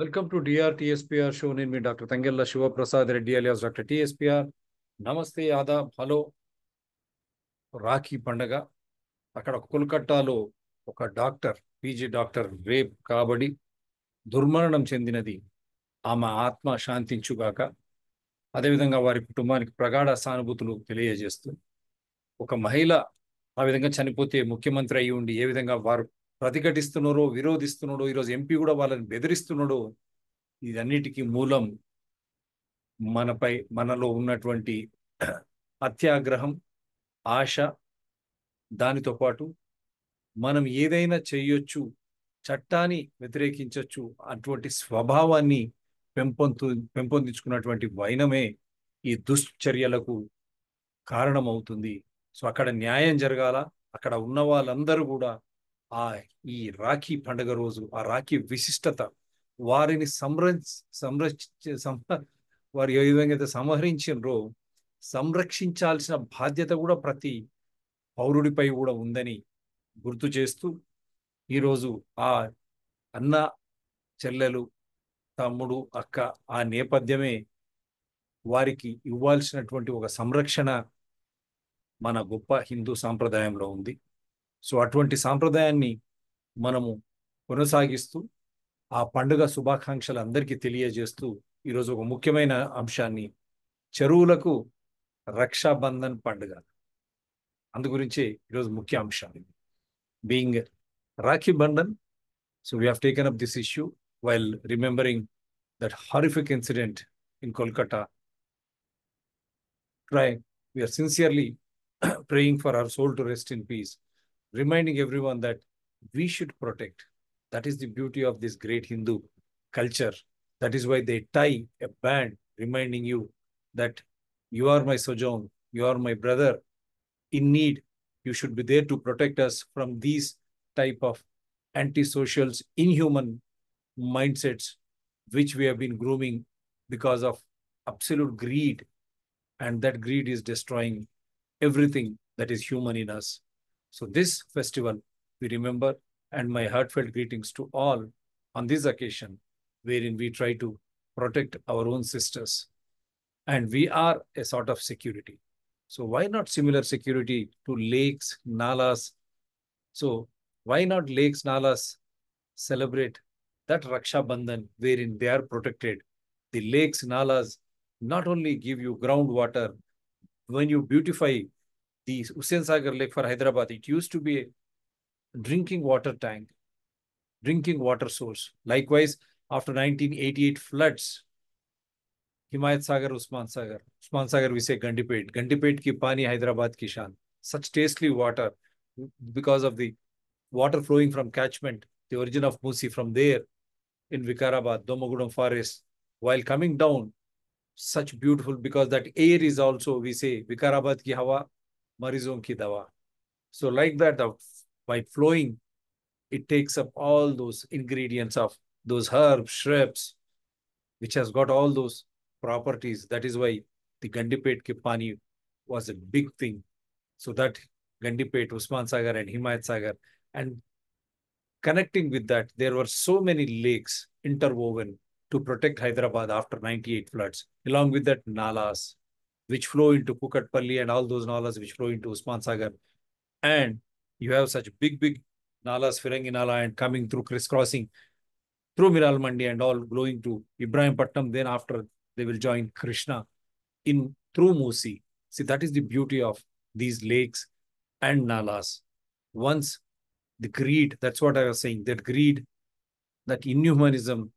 Welcome to DR show. నేను మీ doctor Thangella Sivaprasad Reddy alias doctor TSPR. నమస్తే, ఆదాబ్, హలో. రాఖీ పండగ అక్కడ కోల్కతాలో ఒక డాక్టర్, పీజీ డాక్టర్ రేప్ కాబడి దుర్మరణం చెందినది. ఆమె ఆత్మ శాంతించుగాక. అదేవిధంగా వారి కుటుంబానికి ప్రగాఢ సానుభూతులు తెలియజేస్తూ, ఒక మహిళ ఆ విధంగా చనిపోతే ముఖ్యమంత్రి అయి ఉండి ఏ విధంగా వారు ప్రతిఘటిస్తున్నారో, విరోధిస్తున్నాడో, ఈరోజు ఎంపీ కూడా వాళ్ళని బెదిరిస్తున్నాడో, ఇదన్నిటికీ మూలం మనలో ఉన్నటువంటి అత్యాగ్రహం, ఆశ. దానితో పాటు మనం ఏదైనా చేయొచ్చు, చట్టాన్ని వ్యతిరేకించవచ్చు అటువంటి స్వభావాన్ని పెంపొందించుకున్నటువంటి వైనమే ఈ దుశ్చర్యలకు కారణమవుతుంది. సో అక్కడ న్యాయం జరగాల. అక్కడ ఉన్న వాళ్ళందరూ కూడా ఆ ఈ రాఖీ పండుగ రోజు ఆ రాఖీ విశిష్టత, వారిని వారు ఏ విధంగా అయితే సంహరించినరో సంరక్షించాల్సిన బాధ్యత కూడా ప్రతి పౌరుడిపై కూడా ఉందని గుర్తు చేస్తూ, ఈరోజు ఆ అన్న, చెల్లెలు, తమ్ముడు, అక్క ఆ నేపథ్యమే వారికి ఇవ్వాల్సినటువంటి ఒక సంరక్షణ మన గొప్ప హిందూ సాంప్రదాయంలో ఉంది. సో అటువంటి సాంప్రదాయాన్ని మనము కొనసాగిస్తూ ఆ పండుగ శుభాకాంక్షలు అందరికీ తెలియజేస్తూ, ఈరోజు ఒక ముఖ్యమైన అంశాన్ని, చెరువులకు రక్షాబంధన్ పండుగ, అందు గురించి ఈరోజు ముఖ్య అంశం being Rakhi Bandhan. So we have taken up this issue while remembering that horrific incident in Kolkata. We are sincerely praying for our soul to rest in peace, reminding everyone that we should protect. That is the beauty of this great Hindu culture. That is why they tie a band reminding you that you are my sojourn, you are my brother in need. You should be there to protect us from these type of antisocials, inhuman mindsets which we have been grooming because of absolute greed, and that greed is destroying everything that is human in us. So this festival we remember, and my heartfelt greetings to all on this occasion, wherein we try to protect our own sisters, and we are a sort of security. So why not similar security to lakes, nalas? So why not lakes, nalas celebrate that Raksha Bandhan wherein they are protected? The lakes, nalas not only give you groundwater. When you beautify the Hussain Sagar Lake for Hyderabad, it used to be a drinking water tank, drinking water source. Likewise, after 1988 floods, Himayat Sagar, Usman Sagar, we say Gandipet. Gandipet ki pani Hyderabad ki shan. Such tasty water because of the water flowing from catchment, the origin of Musi from there in Vikarabad, Domagudam forest, while coming down, such beautiful, because that air is also, we say, Vikarabad ki hawa, marizon ki dawa. So like that, by flowing, it takes up all those ingredients of those herbs, shrubs, which has got all those properties. That is why the Gandipet ki pani was a big thing. So that Gandipet, Usman Sagar and Himayat Sagar, and connecting with that, there were so many lakes interwoven to protect Hyderabad after 98 floods, along with that nalas, which flow into Kukatpalli, and all those nalas which flow into Usman Sagar. And you have such big nalas, Firangi Nala, and coming through, crisscrossing through Miral Mandi and all, going to Ibrahimpatnam. Then after, they will join Krishna in through Musi. See, that is the beauty of these lakes and nalas. Once the greed, that's what I was saying, that greed, that inhumanism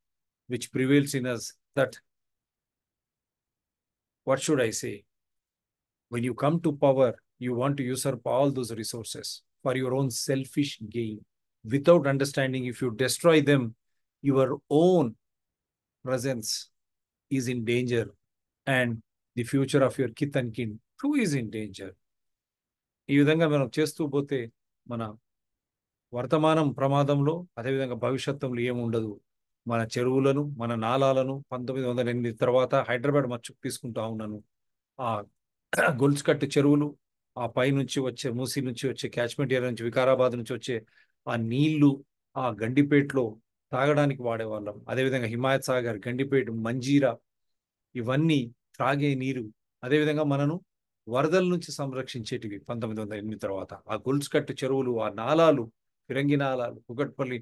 which prevails in us, that, what should I say? When you come to power, you want to usurp all those resources for your own selfish gain, without understanding if you destroy them, your own presence is in danger, and the future of your kith and kin too is in danger. ఈ విధంగా మనం చేస్తూ పోతే మన వర్తమానం ప్రమాదంలో, అదేవిధంగా భవిష్యత్తులో ఏముండదు. మన చెరువులను, మన నాలాలను 1908 తర్వాత హైదరాబాద్ మచ్చుకు తీసుకుంటా ఉన్నాను. ఆ గొలుసుకట్టు చెరువులు, ఆ పై నుంచి వచ్చే మూసీ నుంచి వచ్చే క్యాచ్మెంట్ ఏరియా నుంచి, వికారాబాద్ నుంచి వచ్చే ఆ నీళ్లు, ఆ గండిపేటలో తాగడానికి వాడేవాళ్ళం. అదేవిధంగా హిమాయత్ సాగర్, గండిపేట, మంజీరా ఇవన్నీ త్రాగే నీరు. అదేవిధంగా మనను వరదల నుంచి సంరక్షించేటివి 1908 తర్వాత. ఆ గొలుసుకట్టు చెరువులు, ఆ నాలాలు, ఫిరంగి నాలాలు, కుకట్పల్లి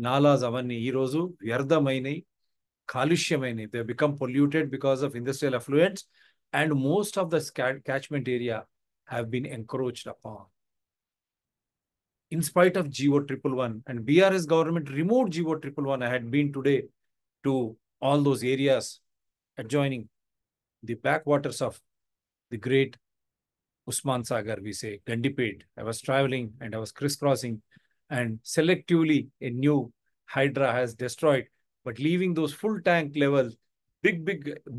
నాలాస్ అవన్నీ ఈరోజు వ్యర్థమైనవి, కాలుష్యమైనవి. They become polluted because of industrial effluents and most of the catchment area have been encroached upon. In spite of GO 111 and BRS government removed GO 111, I had been today to all those areas adjoining the backwaters of the great Usman Sagar, we say, Gandipet. I was traveling and I was crisscrossing, and selectively a new Hydra has destroyed, but leaving those full tank level, big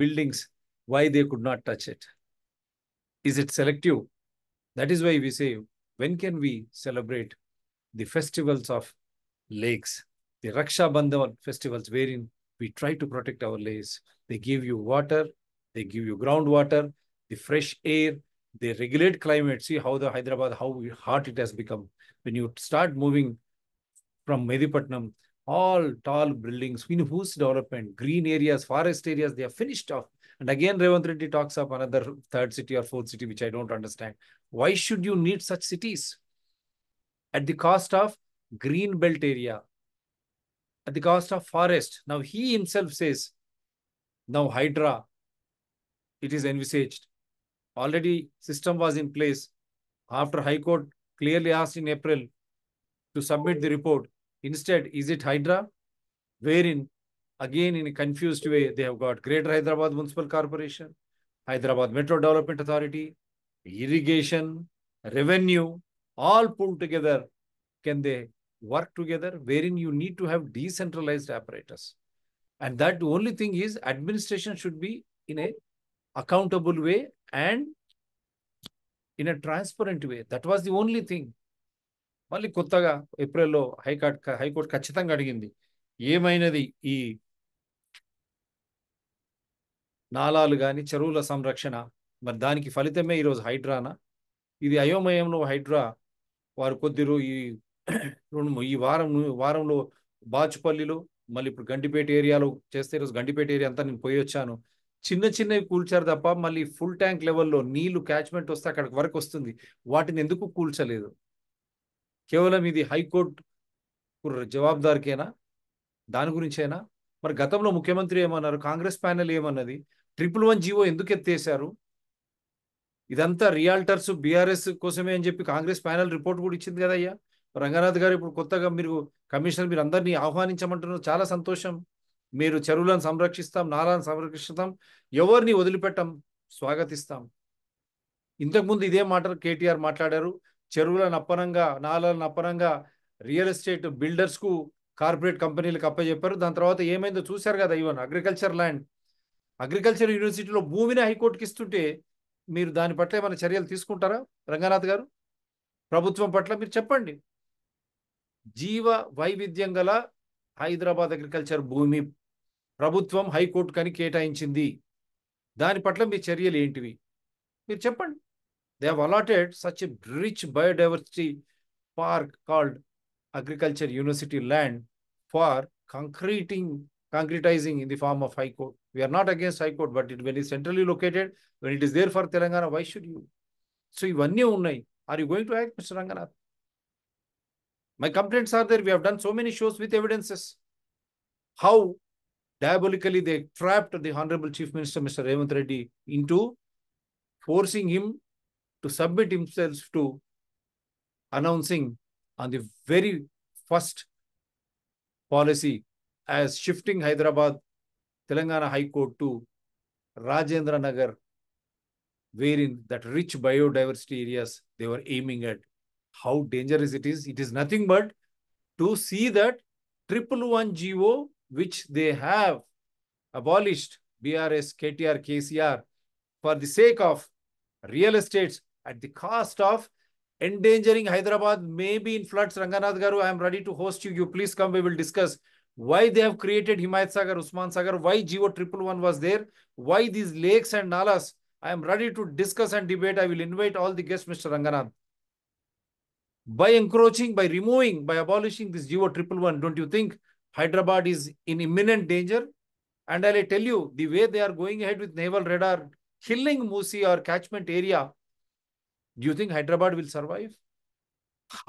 buildings, why they could not touch it? Is it selective? That is why we say, when can we celebrate the festivals of lakes, the Raksha Bandhan festivals, wherein we try to protect our lakes? They give you water, they give you groundwater, the fresh air, they regulate climate. See how the Hyderabad, how hot it has become. When you start moving from Medipatnam, all tall buildings, in whose development, green areas, forest areas, they are finished off. And again, Revanth Reddy talks of another third city or fourth city, which I don't understand. Why should you need such cities at the cost of green belt area, at the cost of forest? Now he himself says, now Hydra, it is envisaged. Already system was in place. After High Court clearly asked in April to submit the report. Instead, is it Hydra? Wherein, again in a confused way, they have got Greater Hyderabad Municipal Corporation, Hyderabad Metro Development Authority, irrigation, revenue, all pulled together. Can they work together? Wherein you need to have decentralized apparatus. And that the only thing is administration should be in a accountable way and in a transparent way. That was the only thing. మళ్ళీ కొత్తగా ఏప్రిల్లో high court ఖచ్చితంగా అడిగింది, ఏమైనది ఈ నాలాలు కానీ చెరువుల సంరక్షణ, మరి దానికి ఫలితమే ఈరోజు హైడ్రానా? ఇది అయోమయంలో హైడ్రా వారు ఈ వారంలో బాచుపల్లిలో, మళ్ళీ ఇప్పుడు గండిపేట ఏరియాలో చేస్తే, ఈరోజు గండిపేట ఏరియా అంతా నేను పోయి వచ్చాను. చిన్నవి కూల్చారు తప్ప మళ్ళీ ఫుల్ ట్యాంక్ లెవెల్లో నీళ్లు క్యాచ్మెంట్ వస్తే అక్కడికి వరకు వస్తుంది. వాటిని ఎందుకు కూల్చలేదు? కేవలం ఇది హైకోర్టు జవాబుదారికేనా? దాని గురించేనా? మరి గతంలో ముఖ్యమంత్రి ఏమన్నారు, కాంగ్రెస్ ప్యానెల్ ఏమన్నది, 111 జీవో ఎందుకు ఎత్తేసారు? ఇదంతా రియాల్టర్స్ బీఆర్ఎస్ కోసమే అని చెప్పి కాంగ్రెస్ ప్యానెల్ రిపోర్ట్ కూడా ఇచ్చింది కదయ్యా. రంగనాథ్ గారు ఇప్పుడు కొత్తగా మీరు కమిషనర్, మీరు అందరినీ ఆహ్వానించమంటున్నారు, చాలా సంతోషం. మీరు చెరువులను సంరక్షిస్తాం, నాలాలను సంరక్షిస్తాం, ఎవరిని వదిలిపెట్టాం, స్వాగతిస్తాం. ఇంతకుముందు ఇదే మాటలు కేటీఆర్ మాట్లాడారు. చెరువులను అప్పనంగా, నాలాలను అప్పనంగా రియల్ ఎస్టేట్ బిల్డర్స్ కు, కార్పొరేట్ కంపెనీలకు అప్పచెప్పారు. దాని తర్వాత ఏమైందో చూశారు కదా. ఈవెన్ అగ్రికల్చర్ యూనివర్సిటీలో భూమిని హైకోర్టుకి ఇస్తుంటే మీరు దాని పట్ల ఏమైనా చర్యలు తీసుకుంటారా? రంగనాథ్ గారు, ప్రభుత్వం పట్ల మీరు చెప్పండి. జీవ వైవిధ్యం గల హైదరాబాద్ అగ్రికల్చర్ భూమి ప్రభుత్వం హైకోర్టు కని కేటాయించింది, దాని పట్ల మీ చర్యలు ఏంటివి మీరు చెప్పండి. They have allotted such a rich biodiversity park called Agriculture University land for concretizing in the form of High Court. We are not against High Court, but when it is centrally located, when it is there for Telangana, why should you? So, ivanni unnai. Are you going to act, Mr. Ranganath? My complaints are there. We have done so many shows with evidences. How diabolically they trapped the Honorable Chief Minister, Mr. Revanth Reddy, into forcing him to submit himself to announcing on the very first policy as shifting Hyderabad Telangana High Court to Rajendra Nagar, wherein that rich biodiversity areas they were aiming at. How dangerous it is. It is nothing but to see that 111 GO which they have abolished, BRS, KTR, KCR, for the sake of real estates at the cost of endangering Hyderabad, maybe in floods. Ranganath Garu, I am ready to host you. You please come, we will discuss why they have created Himayat Sagar, Usman Sagar, why GO 111 was there, why these lakes and nalas. I am ready to discuss and debate. I will invite all the guests, Mr. Ranganath. By encroaching, by removing, by abolishing this GO 111, don't you think Hyderabad is in imminent danger. And I'll tell you, the way they are going ahead with naval radar, killing Musi or catchment area, do you think Hyderabad will survive?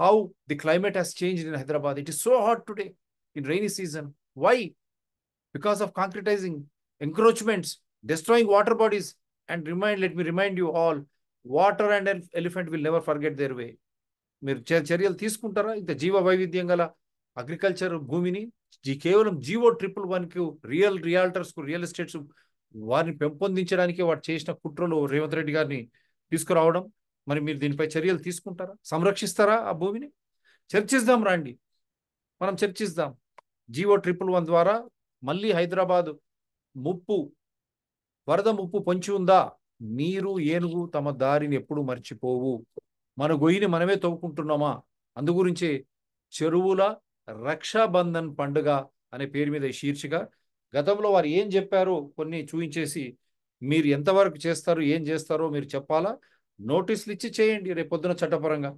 How the climate has changed in Hyderabad. It is so hot today in rainy season. Why? Because of concretizing, encroachments, destroying water bodies. And let me remind you all, water and elephant will never forget their way. మీరు చర్యలు తీసుకుంటారా? ఇంత జీవ వైవిధ్యం గల agriculture భూమిని కేవలం GO111కు రియాల్టర్స్కు real estates వారిని పెంపొందించడానికి వాడు చేసిన కుట్రలు రేవంత్ రెడ్డి గారిని తీసుకురావడం, మరి మీరు దీనిపై చర్యలు తీసుకుంటారా? సంరక్షిస్తారా ఆ భూమిని? చర్చిద్దాం రండి, మనం చర్చిద్దాం. GO111 ద్వారా మళ్ళీ హైదరాబాద్ వరద ముప్పు పొంచి ఉందా? నీరు ఏనుగు తమ దారిని ఎప్పుడు మర్చిపోవు. మన గొయ్యిని మనమే తవ్వుకుంటున్నామా? అందు గురించే చెరువుల రక్షాబంధన్ పండుగ అనే పేరు మీద ఈ శీర్షిక. గతంలో వారు ఏం చెప్పారో కొన్ని చూపించేసి మీరు ఎంతవరకు చేస్తారు, ఏం చేస్తారో మీరు చెప్పాలా. నోటీసులు ఇచ్చి చేయండి రేపొద్దున చట్టపరంగా.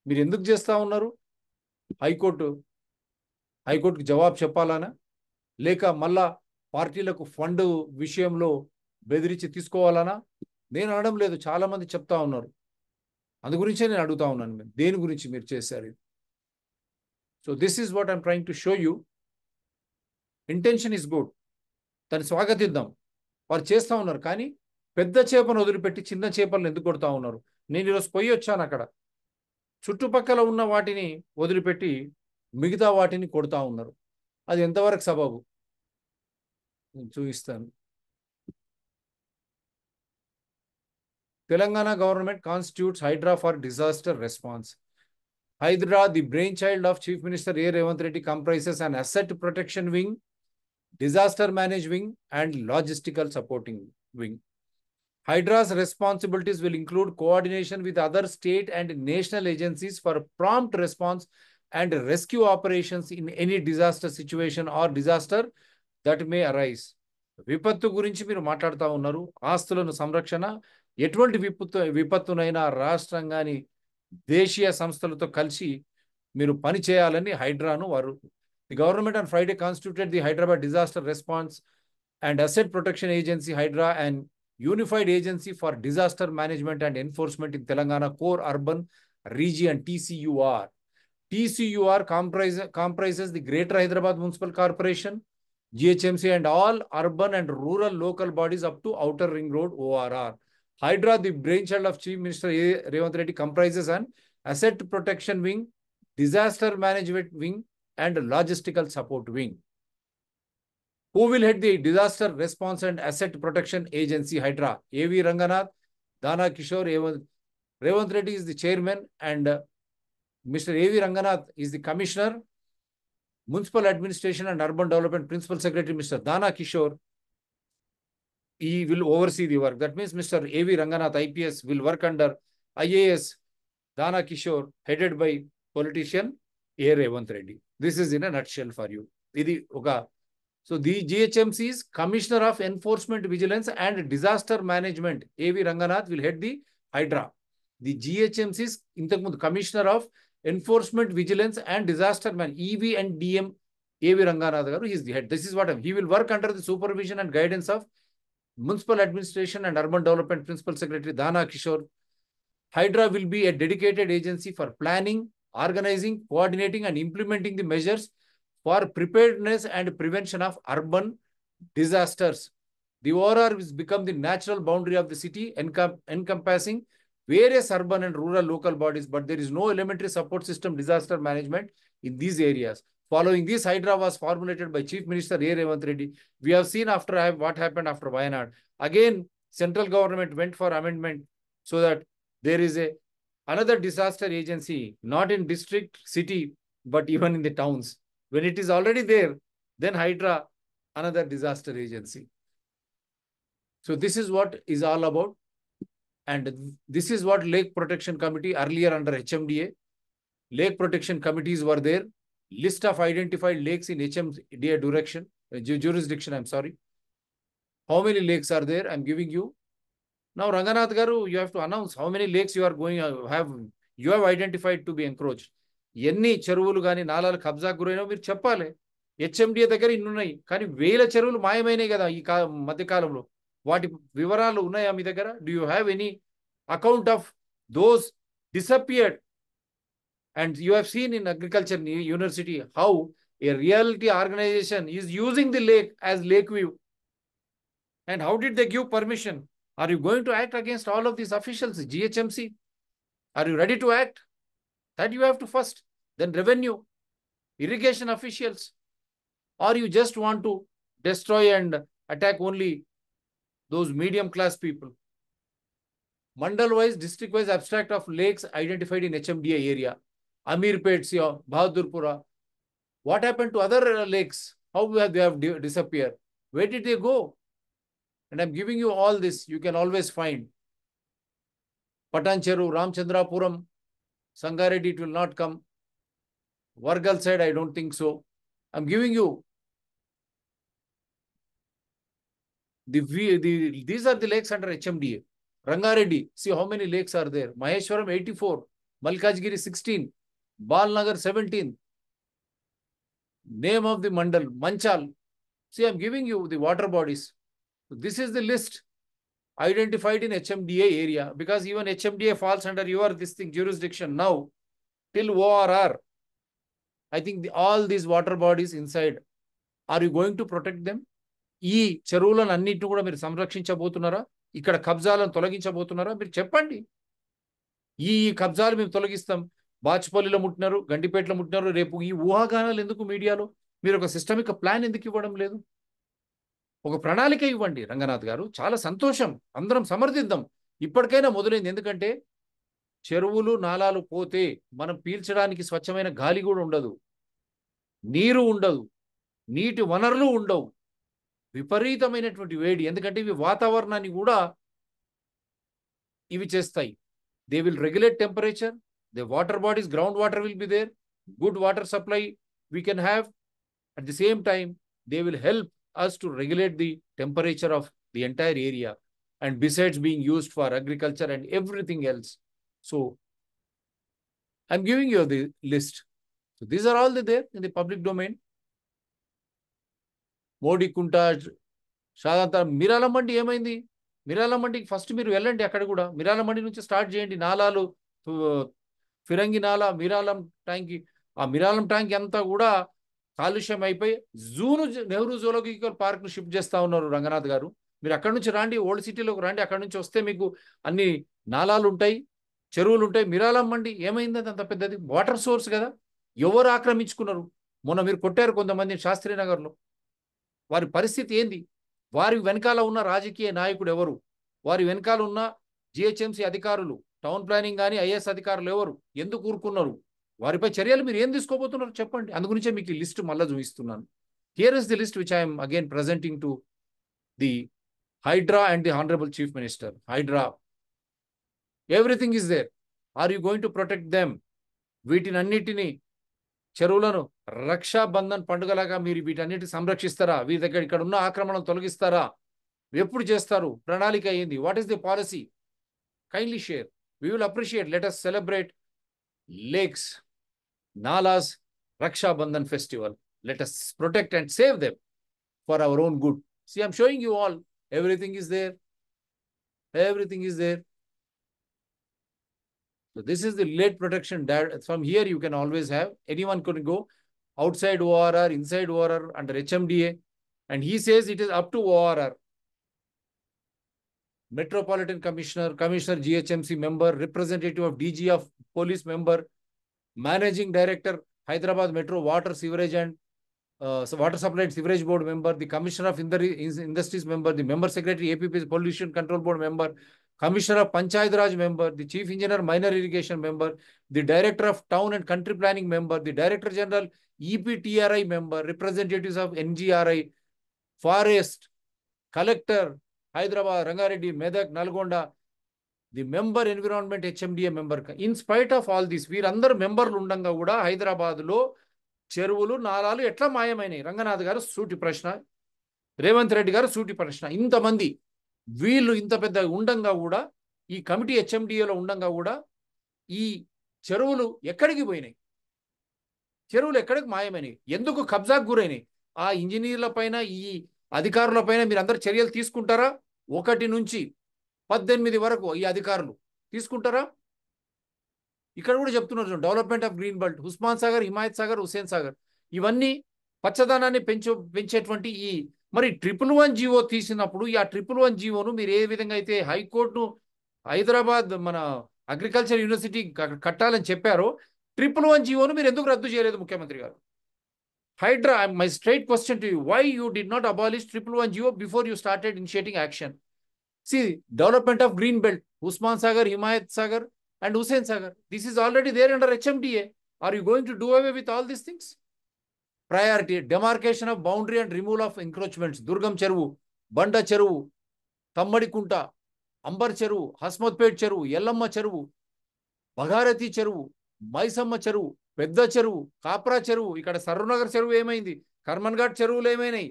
మీరు ఎందుకు చేస్తా ఉన్నారు? హైకోర్టుకు జవాబు చెప్పాలనా, లేక మళ్ళా పార్టీలకు ఫండ్ విషయంలో బెదిరించి తీసుకోవాలనా? నేను అనడం లేదు, చాలా మంది చెప్తా ఉన్నారు. అందు గురించే నేను అడుగుతా ఉన్నాను, దేని గురించి మీరు చేశారు? So this is what I'm trying to show you. Intention is good, దాన్ని స్వాగతిద్దాం. వారు చేస్తూ ఉన్నారు, కానీ పెద్ద చేపను వదిలిపెట్టి చిన్న చేపలను ఎందుకు కొడతా ఉన్నారు? నేను ఈరోజు పోయి వచ్చాను, అక్కడ చుట్టుపక్కల ఉన్న వాటిని వదిలిపెట్టి మిగతా వాటిని కొడతా ఉన్నారు. అది ఎంతవరకు సబబు? నేను చూపిస్తాను. Telangana government constitutes Hydra for disaster response. Hydra, the brainchild of Chief Minister A. Revanth Reddy, comprises an asset protection wing, disaster management wing, and logistical supporting wing. Hydra's responsibilities will include coordination with other state and national agencies for prompt response and rescue operations in any disaster situation or disaster that may arise. విపత్తు గురించి మీరు మాట్లాడుతూ ఉన్నారు. ఆస్తులను సంరక్షణ, ఎటువంటి విపత్తునైనా రాష్ట్రం కానీ దేశీయ సంస్థలతో కలిసి మీరు పని చేయాలని హైడ్రాను వారు. The government on Friday constituted the Hyderabad disaster response and asset protection agency HYDRAA and unified agency for disaster management and enforcement in Telangana core urban region TCUR. TCUR comprises the Greater Hyderabad Municipal Corporation, GHMC, and all urban and rural local bodies up to Outer Ring Road ORR. Hydra, the brainchild of Chief Minister A. Revanth Reddy, comprises an asset protection wing, disaster management wing, and logistical support wing. Who will head the disaster response and asset protection agency Hydra? A.V. Ranganath, Dana Kishore. Revanth Reddy is the chairman and Mr. A.V. Ranganath is the commissioner. Municipal Administration and Urban Development Principal Secretary Mr. Dana Kishore, he will oversee the work. That means Mr. A.V. Ranganath IPS will work under IAS Dana Kishore, headed by politician A. Revanth Reddy. This is in a nutshell for you. So the GHMC's Commissioner of Enforcement Vigilance and Disaster Management, A.V. Ranganath, will head the Hydra. The GHMC's Commissioner of Enforcement Vigilance and Disaster Management, EV and DM, A.V. Ranganath garu, he is the head. This is what he will work under the supervision and guidance of Municipal Administration and Urban Development Principal Secretary Dana Kishore. Hydra will be a dedicated agency for planning, organizing, coordinating, and implementing the measures for preparedness and prevention of urban disasters. The ORR has become the natural boundary of the city, encompassing various urban and rural local bodies, but there is no elementary support system disaster management in these areas. Following this, Hydra was formulated by Chief Minister A. Revanth Reddy. We have seen after what happened after Wayanad. Again, central government went for amendment so that there is another disaster agency, not in district, city, but even in the towns. When it is already there, then Hydra, another disaster agency. So this is what is all about. And this is what Lake Protection Committee earlier under HMDA. Lake Protection Committees were there. List of identified lakes in HMDA jurisdiction, I'm sorry. How many lakes are there? I'm giving you. Now, Ranganath garu, you have to announce how many lakes you are going you have identified to be encroached. ఎన్ని చెరువులు కానీ నాలాలు కబ్జా గురైనా మీరు చెప్పాలి. HMDA దగ్గర ఇన్ని ఉన్నాయి, కానీ వేల చెరువులు మాయమైనాయి కదా ఈ మధ్యకాలంలో. వాటి వివరాలు ఉన్నాయా మీ దగ్గర? Do you have any account of those disappeared? And you have seen in agriculture university how a realty organization is using the lake as lake view. And how did they give permission? Are you going to act against all of these officials, GHMC? Are you ready to act? That you have to first. Then revenue, irrigation officials. Or you just want to destroy and attack only those medium class people? Mandal wise, district wise abstract of lakes identified in HMDA area. Amirpet, Bahadurpura. What happened to other lakes? How they have disappeared? Where did they go? And I'm giving you all this. You can always find. Patancheru, Ramchandrapuram, Sangareddy, it will not come. Vargal side, I don't think so. I'm giving you these are the lakes under HMDA. Rangareddy, see how many lakes are there. Maheshwaram 84, Malkajgiri 16, Balnagar 17. Name of the mandal, Manchal. See, I'm giving you the water bodies. This is the list identified in HMDA area, because even HMDA falls under your jurisdiction now till ORR. I think all these water bodies inside, are you going to protect them? ఈ చెరువులను అన్నింటిని కూడా మీరు సంరక్షించబోతున్నారా? ఇక్కడ కబ్జాలను తొలగించబోతున్నారా? మీరు చెప్పండి. ఈ కబ్జాలు మేము తొలగిస్తాం. బాచుపల్లిలో ముట్టినారు, గండిపేటలో ముట్టినారు, రేపు ఈ ఊహాగానాలు ఎందుకు మీడియాలో? మీరు ఒక సిస్టమిక్ ప్లాన్ ఎందుకు ఇవ్వడం లేదు? ఒక ప్రణాళిక ఇవ్వండి రంగనాథ్ గారు. చాలా సంతోషం, అందరం సమర్థిద్దాం. ఇప్పటికైనా మొదలైంది. ఎందుకంటే చెరువులు నాలాలు పోతే మనం పీల్చడానికి స్వచ్ఛమైన గాలి కూడా ఉండదు, నీరు ఉండదు, నీటి వనరులు ఉండవు, విపరీతమైనటువంటి వేడి. ఎందుకంటే ఇవి వాతావరణాన్ని కూడా ఇవి చేస్తాయి. They will regulate temperature. The water bodies, ground water will be there, good water supply we can have. At the same time they will help us to regulate the temperature of the entire area, and besides being used for agriculture and everything else. So I'm giving you the list. So these are all there in the public domain. Modi Kunta, Shadanta, Miralamandi ఏమైంది? మిరాలమండికి first మీరు వెళ్ళండి. అక్కడ కూడా మిరాలమండి నుంచి start చేయండి. నాలాలు, ఫిరంగి నాలా, Miralam tank, ఆ Miralam tank అంతా కూడా కాలుష్యం అయిపోయి నెహ్రూ జూలాజికల్ పార్క్ ను షిఫ్ట్ చేస్తా ఉన్నారు రంగనాథ్ గారు. మీరు అక్కడ నుంచి రండి, ఓల్డ్ సిటీలోకి రండి. అక్కడ నుంచి వస్తే మీకు అన్ని నాలాలు ఉంటాయి, చెరువులు ఉంటాయి. మిరాలమ్మండి ఏమైంది? అంత పెద్దది వాటర్ సోర్స్ కదా. ఎవరు ఆక్రమించుకున్నారు? మొన్న మీరు కొట్టారు కొంతమంది శాస్త్రీనగర్లో. వారి పరిస్థితి ఏంది? వారి వెనకాల ఉన్న రాజకీయ నాయకుడు ఎవరు? వారి వెనకాల ఉన్న జిహెచ్ఎంసీ అధికారులు, టౌన్ ప్లానింగ్ కానీ ఐఏఎస్ అధికారులు ఎవరు? ఎందుకు ఊరుకున్నారు? వారిపై చర్యలు మీరు ఏం తీసుకోబోతున్నారు చెప్పండి. అందుగురించే మీకు ఈ లిస్ట్ మళ్ళీ చూపిస్తున్నాను. Here is the list which I'm again presenting to the Hydraa and the honourable chief minister. Hydraa, everything is there. Are you going to protect them? వీటినన్నిటినీ, చెరువులను రక్షాబంధన్ పండుగలాగా మీరు వీటన్నిటిని సంరక్షిస్తారా? వీరి దగ్గర ఇక్కడ ఉన్న ఆక్రమణను తొలగిస్తారా? ఎప్పుడు చేస్తారు? ప్రణాళిక అయ్యింది. What is the policy? Kindly share. We will appreciate. Let us celebrate lakes, nalas, Raksha Bandhan festival. Let us protect and save them for our own good. See, I'm showing you all. Everything is there. Everything is there. So this is the lake protection. From here you can always have. Anyone could go outside ORR, inside ORR, under HMDA. And he says it is up to ORR. Metropolitan Commissioner, Commissioner GHMC member, representative of DG of Police member, Managing Director, Hyderabad Metro Water Sewerage and Water Supply and Sewerage Board member, the Commissioner of Industries member, the Member Secretary APP Pollution Control Board member, Commissioner of Panchayat Raj member, the Chief Engineer Minor Irrigation member, the Director of Town and Country Planning member, the Director General EPTRI member, representatives of NGRI, Forest, Collector, Hyderabad, Rangareddy, Medak, Nalgonda, the member environment HMDA member. In spite of all this, వీరందరూ మెంబర్లు ఉండగా కూడా హైదరాబాద్లో చెరువులు నాలాలు ఎట్లా మాయమైనాయి? రంగనాథ్ గారు సూటి ప్రశ్న, రేవంత్ రెడ్డి గారు సూటి ప్రశ్న. ఇంతమంది వీళ్ళు ఇంత పెద్ద ఉండంగా కూడా, ఈ కమిటీ HMDAలో ఉండంగా కూడా ఈ చెరువులు ఎక్కడికి పోయినాయి? చెరువులు ఎక్కడికి మాయమైనాయి? ఎందుకు కబ్జాకు గురైనాయి? ఆ ఇంజనీర్ల పైన, ఈ అధికారుల పైన మీరు అందరు చర్యలు తీసుకుంటారా? 1 నుంచి 18 వరకు ఈ అధికారులు తీసుకుంటారా? ఇక్కడ కూడా చెప్తున్నారు, development of green belt, Osman Sagar, Himayat Sagar, Hussain Sagar, ఇవన్నీ పచ్చదనాన్ని పెంచేటువంటి ఈ మరి 111 జీవో తీసినప్పుడు ఆ 111 జీవోను మీరు ఏ విధంగా అయితే హైకోర్టు హైదరాబాద్ మన అగ్రికల్చర్ యూనివర్సిటీ కట్టాలని చెప్పారో 111 జీవోను మీరు ఎందుకు రద్దు చేయలేదు ముఖ్యమంత్రి గారు? Hydra, my straight question to you, why you did not abolish 111 GO before you started initiating action? See, development of green belt, Usman Sagar, Himayat Sagar, and Hussain Sagar. This is already there under HMDA. Are you going to do away with all these things? Priority, demarcation of boundary and removal of encroachments. Durgam Cheruvu, Banda Cheruvu, Tammadi Kunta, Ambar Cheruvu, Hasmatpet Cheruvu, Yellamma Cheruvu, Bhagarati Cheruvu, Maisamma చెరువు, పెద్ద చెరువు, కాప్రా చెరువు, ఇక్కడ సర్వనగర్ చెరువు ఏమైంది, కర్మన్ ఘాట్ చెరువులు ఏమైనాయి,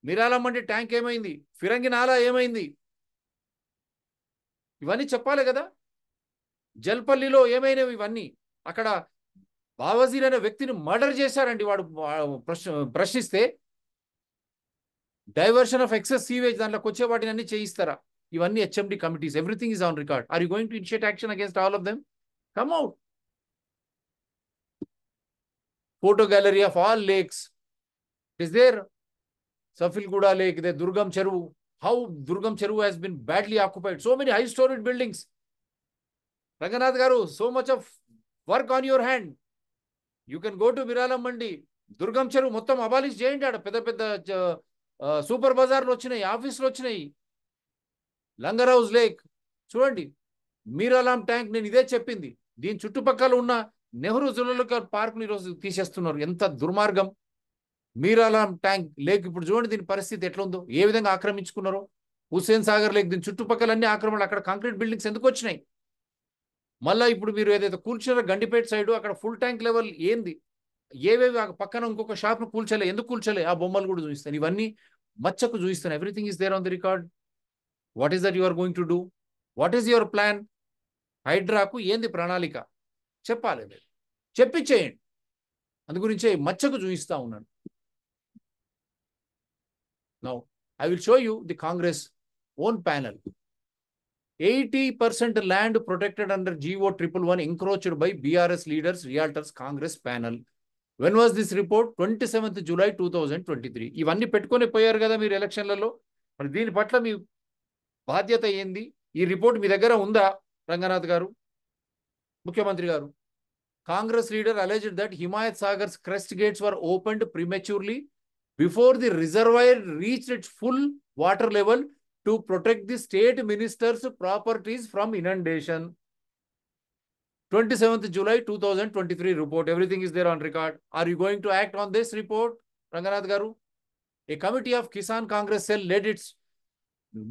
మిరాలమ్మండి tank ఏమైంది, ఫిరంగి నాలా ఏమైంది, ఇవన్నీ చెప్పాలి కదా. జల్పల్లిలో ఏమైనవి ఇవన్నీ. అక్కడ బావజీర్ అనే వ్యక్తిని మర్డర్ చేశారండి. వాడు ప్రశ్నిస్తే డైవర్షన్ ఆఫ్ ఎక్సెస్ సీవేజ్ దాంట్లోకి వచ్చే వాటిని అన్ని చేయిస్తారా? ఇవన్నీ HMD committees, everything is on record. Are you going to initiate action against all of them? Come out. Photo gallery of all lakes. Is there Safilguda Lake, the Durgam Cheruvu? How Durgam Cheruvu has been badly occupied. So many high-storied buildings. Ranganath Garu, so much of work on your hand. You can go to Miralam Mandi. Durgam Cheruvu మొత్తం abolish చేయండి. ఆడ పెద్ద పెద్ద super బజార్లు వచ్చినాయి, ఆఫీసులు వచ్చినాయి. Langar house lake చూడండి. మీరాలాం ట్యాంక్, నేను ఇదే చెప్పింది. దీని చుట్టుపక్కల ఉన్న నెహ్రూ జూలాజికల్ పార్క్ని ఈరోజు తీసేస్తున్నారు. ఎంత దుర్మార్గం. మీరాలాం ట్యాంక్ లేక్ ఇప్పుడు చూడండి దీని పరిస్థితి ఎట్లా ఉందో, ఏ విధంగా ఆక్రమించుకున్నారో. హుస్సేన్ సాగర్ లేక్, దీని చుట్టుపక్కల అన్ని ఆక్రమణలు. అక్కడ కాంక్రీట్ బిల్డింగ్స్ ఎందుకు వచ్చినాయి? మళ్ళీ ఇప్పుడు మీరు ఏదైతే కూల్చారో గండిపేట సైడ్, అక్కడ ఫుల్ ట్యాంక్ లెవెల్ ఏంది, ఏవేవి పక్కన ఇంకొక షాప్ను కూల్చలే, ఎందుకు కూల్చలే? ఆ బొమ్మలు కూడా చూపిస్తాను, ఇవన్నీ మచ్చకు చూపిస్తాను. Everything is there on the record. What is that you are going to do? What is your plan? హైడ్రాకు ఏంది ప్రణాళిక చెప్పాలి, మీరు చెప్పించేయండి. అందు గురించే మచ్చకు చూపిస్తా ఉన్నాను. Now I will show you the Congress own panel. 80% land protected under GO 111 encroached by BRS leaders, realtors, Congress panel. When was this report? 27th July 2023. ఇవన్నీ పెట్టుకొని పోయారు కదా మీరు ఎలక్షన్లలో. మరి దీని పట్ల మీ బాధ్యత ఏంది? ఈ రిపోర్ట్ మీ దగ్గర ఉందా రంగనాథ్ గారు, ముఖ్యమంత్రి గారు? Congress leader alleged that Himayat Sagar's crest gates were opened prematurely before the reservoir reached its full water level to protect the state minister's properties from inundation. 27th July 2023 report. Everything is there on record. Are you going to act on this report, Ranganath Garu? A committee of Kisan Congress cell led its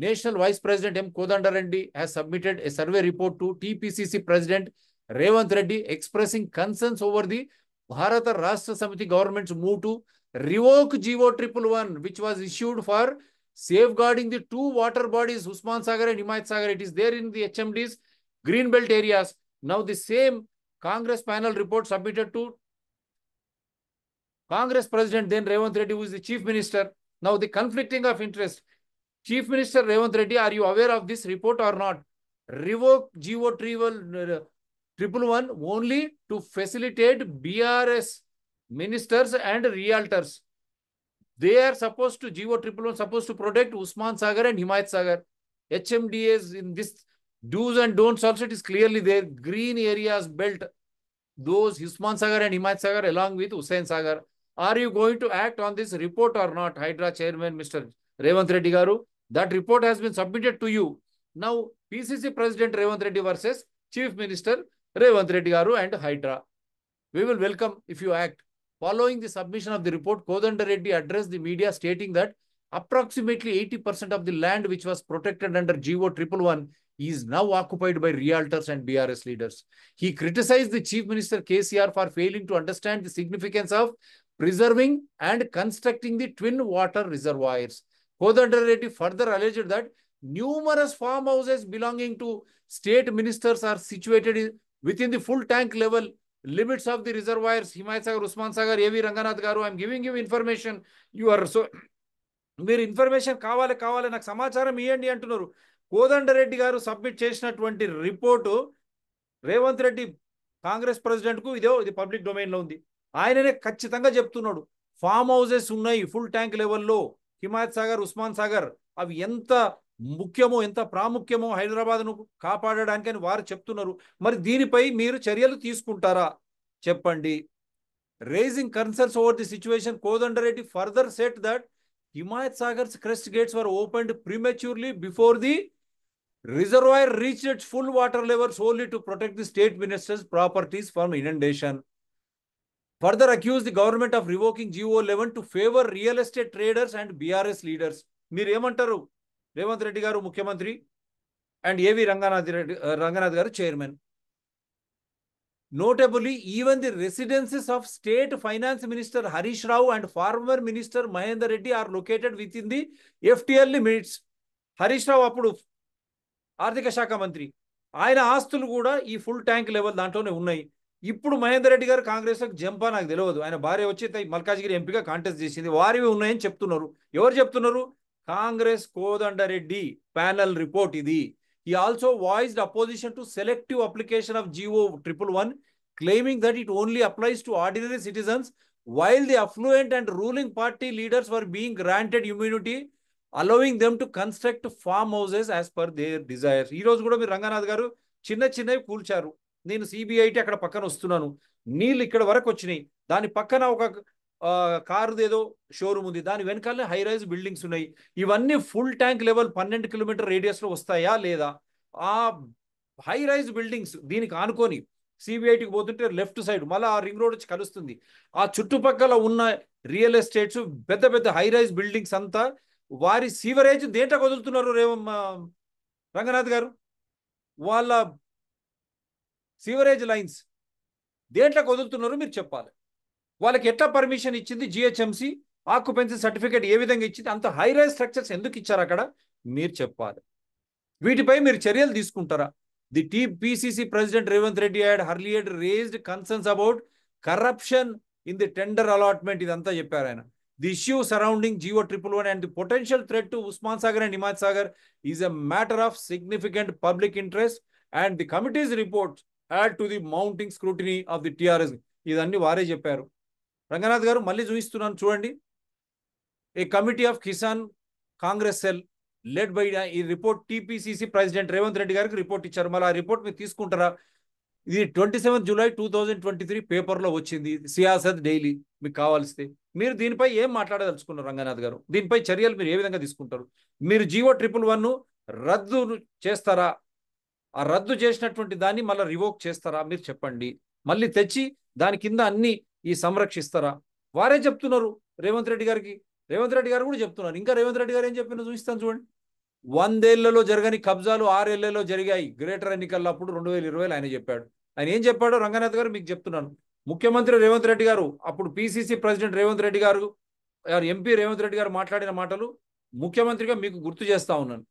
National Vice President M. Kodandareddy has submitted a survey report to TPCC President Revanth Reddy expressing concerns over the Bharata Rashtra Samiti government's move to revoke GO 111, which was issued for safeguarding the two water bodies, Usman Sagar and Himayat Sagar. It is there in the HMD's green belt areas. Now the same Congress panel report submitted to Congress President then Revanth Reddy, who is the Chief Minister. Now the conflicting of interest. Chief Minister Revanth Reddy, are you aware of this report or not? Revoke GO 111 only to facilitate BRS ministers and realtors. They are supposed to, GO 111 supposed to protect Usman Sagar and Himayat Sagar. HMDA's in this do's and don'ts also, it is clearly there. Green areas built, those Usman Sagar and Himayat Sagar along with Hussain Sagar. Are you going to act on this report or not, Hydra Chairman Mr. Revanth Reddy Garu? That report has been submitted to you. Now, PCC President Revanth Reddy versus Chief Minister Revanth Reddy Garu and Hydra. We will welcome if you act. Following the submission of the report, Kodandareddy addressed the media stating that approximately 80% of the land which was protected under GO 111 is now occupied by realtors and BRS leaders. He criticized the Chief Minister KCR for failing to understand the significance of preserving and constructing the twin water reservoirs. Kodandareddy further alleged that numerous farmhouses belonging to state ministers are situated within the full tank level limits of the reservoirs, Himayat Sagar, Usman Sagar, A.V. Ranganath garu, I am giving you information. You are so, మీరు information కావాలి నాకు సమాచారం ఇవ్వండి అంటున్నారు. కోదండరెడ్డి గారు submit చేసినటువంటి report Revanth Reddy Congress ప్రెసిడెంట్కు ఇది public డొమైన్లో ఉంది. ఆయననే ఖచ్చితంగా చెప్తున్నాడు, ఫామ్ హౌసెస్ ఉన్నాయి ఫుల్ ట్యాంక్ లెవెల్లో, హిమాయత్ సాగర్, ఉస్మాన్ సాగర్, అవి ఎంత ముఖ్యమో ఎంత ప్రాముఖ్యమో హైదరాబాద్ను కాపాడడానికి అని వారు చెప్తున్నారు. మరి దీనిపై మీరు చర్యలు తీసుకుంటారా చెప్పండి. Raising concerns over the situation, Kodandareddy further said that Himayat Sagar's crest gates were opened prematurely before the reservoir reached its full water level solely to protect the state minister's properties from inundation. Further accused the government of revoking GO 11 to favor real estate traders and BRS leaders. మీరు ఏమంటారు రేవంత్ రెడ్డి గారు ముఖ్యమంత్రి and ఏవి రంగనాథ్ గారు chairman? Notably, even the residences of State Finance Minister Harish Rao and former Minister Mahendra Reddy are located within the FTL limits. Harish Rao అప్పుడు ఆర్థిక శాఖ మంత్రి, ఆయన ఆస్తులు కూడా ఈ ఫుల్ ట్యాంక్ లెవెల్ దాంట్లోనే ఉన్నాయి. ఇప్పుడు మహేందర్ రెడ్డి గారు కాంగ్రెస్లోకి జంపా నాకు తెలియదు, ఆయన భార్య వచ్చి మల్కాజ్గిరి ఎంపీగా కాంటెస్ట్ చేసింది, వారివి ఉన్నాయని చెప్తున్నారు. ఎవరు చెప్తున్నారు? కాంగ్రెస్ కోదండరెడ్డి ప్యానల్ రిపోర్ట్ ఇది. He also voiced opposition to selective application of GO 111, claiming that it only applies to ordinary citizens, while the affluent and ruling party leaders were being granted immunity, allowing them to construct farm houses as per their desires. ఈ రోజు కూడా మీరు రంగనాథ్ గారు చిన్నవి కూల్చారు. నేను CBIT అక్కడ పక్కన వస్తున్నాను, నీళ్ళు ఇక్కడ వరకు వచ్చినాయి, దాని పక్కన ఒక కారుదేదో షోరూమ్ ఉంది, దాని వెనకాలనే హై రైజ్ బిల్డింగ్స్ ఉన్నాయి. ఇవన్నీ ఫుల్ ట్యాంక్ లెవెల్ 12 కిలోమీటర్ రేడియస్లో వస్తాయా లేదా? ఆ హై రైజ్ బిల్డింగ్స్ దీనికి ఆనుకొని సిబిఐటికి పోతుంటే లెఫ్ట్ సైడ్ మళ్ళీ ఆ రింగ్ రోడ్ వచ్చి కలుస్తుంది. ఆ చుట్టుపక్కల ఉన్న రియల్ ఎస్టేట్స్ పెద్ద హై రైజ్ బిల్డింగ్స్ అంతా వారి సీవరేజ్ దేంట్లో వదులుతున్నారు రంగనాథ్ గారు? వాళ్ళ సీవరేజ్ లైన్స్ దేంట్లో వదులుతున్నారు మీరు చెప్పాలి. వాళ్ళకి ఎట్లా పర్మిషన్ ఇచ్చింది జిహెచ్ఎంసి? ఆక్యుపెన్సీ సర్టిఫికేట్ ఏ విధంగా ఇచ్చింది? అంత హై రైజ్ స్ట్రక్చర్స్ ఎందుకు ఇచ్చారు అక్కడ మీరు చెప్పాలి. వీటిపై మీరు చర్యలు తీసుకుంటారా? The PCC president Revanth Reddy had earlier raised concerns about corruption in the tender allotment. ఇదంతా చెప్పారు ఆయన. The issue surrounding GO 111 and the potential threat to Usman Sagar and Himayat Sagar is a matter of significant public interest, and the committee's reports add to the mounting scrutiny of the TRS. ఇదన్నీ వారే చెప్పారు. రంగనాథ్ గారు మళ్ళీ చూపిస్తున్నాను చూడండి. A committee of Kisan Congress cell led by ఈ report TPCC president Revanth Reddy గారికి report ఇచ్చారు. మళ్ళీ ఆ రిపోర్ట్ మీరు తీసుకుంటారా? ఇది 27 జూలై 2023 పేపర్లో వచ్చింది, సియాసత్ డైలీ. మీకు కావాల్సింది మీరు దీనిపై ఏం మాట్లాడదలుచుకున్నారు రంగనాథ్ గారు? దీనిపై చర్యలు మీరు ఏ విధంగా తీసుకుంటారు? మీరు GO 111 రద్దు చేస్తారా? ఆ రద్దు చేసినటువంటి దాన్ని మళ్ళీ రివోక్ చేస్తారా? మీరు చెప్పండి. మళ్ళీ తెచ్చి దాని కింద అన్ని ఈ సంరక్షిస్తారా? వారే చెప్తున్నారు రేవంత్ రెడ్డి గారికి. రేవంత్ రెడ్డి గారు కూడా చెప్తున్నారు. ఇంకా రేవంత్ రెడ్డి గారు ఏం చెప్పినా చూపిస్తాను చూడండి. 100 ఏళ్లలో జరగని కబ్జాలు 6 ఏళ్లలో జరిగాయి గ్రేటర్ ఎన్నికల్లో అప్పుడు 2020 ఆయన చెప్పాడు. ఆయన ఏం చెప్పాడో రంగనాథ్ గారు మీకు చెప్తున్నాను. ముఖ్యమంత్రి రేవంత్ రెడ్డి గారు, అప్పుడు పిసిసి ప్రెసిడెంట్ రేవంత్ రెడ్డి గారు, ఎంపీ రేవంత్ రెడ్డి గారు మాట్లాడిన మాటలు ముఖ్యమంత్రిగా మీకు గుర్తు చేస్తా ఉన్నాను.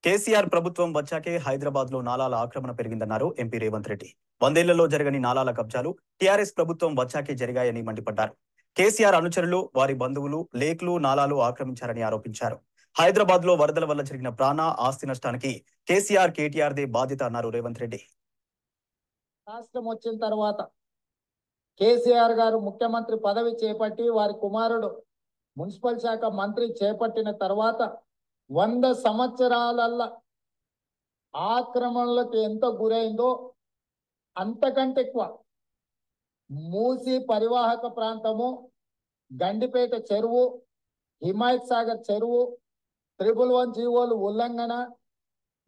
కేసీఆర్ ప్రభుత్వం వచ్చాకే హైదరాబాద్ లో నాలాల ఆక్రమణ పెరిగిందన్నారు ఎంపీ రేవంత్ రెడ్డి. 100 ఏళ్లలో జరగని నాలాల కబ్జాలు టీఆర్ఎస్ ప్రభుత్వం వచ్చాకే జరిగాయని మండిపడ్డారు. కేసీఆర్ అనుచరులు, వారి బంధువులు లేక్లు, నాలాలు ఆక్రమించారని ఆరోపించారు. హైదరాబాద్ లో వరదల వల్ల జరిగిన ప్రాణ ఆస్తి నష్టానికి కేసీఆర్, కేటీఆర్ దే బాధ్యత అన్నారు రేవంత్ రెడ్డి. రాష్ట్రం వచ్చిన తర్వాత కేసీఆర్ గారు ముఖ్యమంత్రి పదవి చేపట్టి వారి కుమారుడు మున్సిపల్ శాఖ మంత్రి చేపట్టిన తర్వాత 100 సంవత్సరాల ఆక్రమణలకు ఎంత గురైందో అంతకంటే ఎక్కువ మూసి పరివాహక ప్రాంతము, గండిపేట చెరువు, హిమాయత్ సాగర్ చెరువు, 111 జీవోలు ఉల్లంఘన,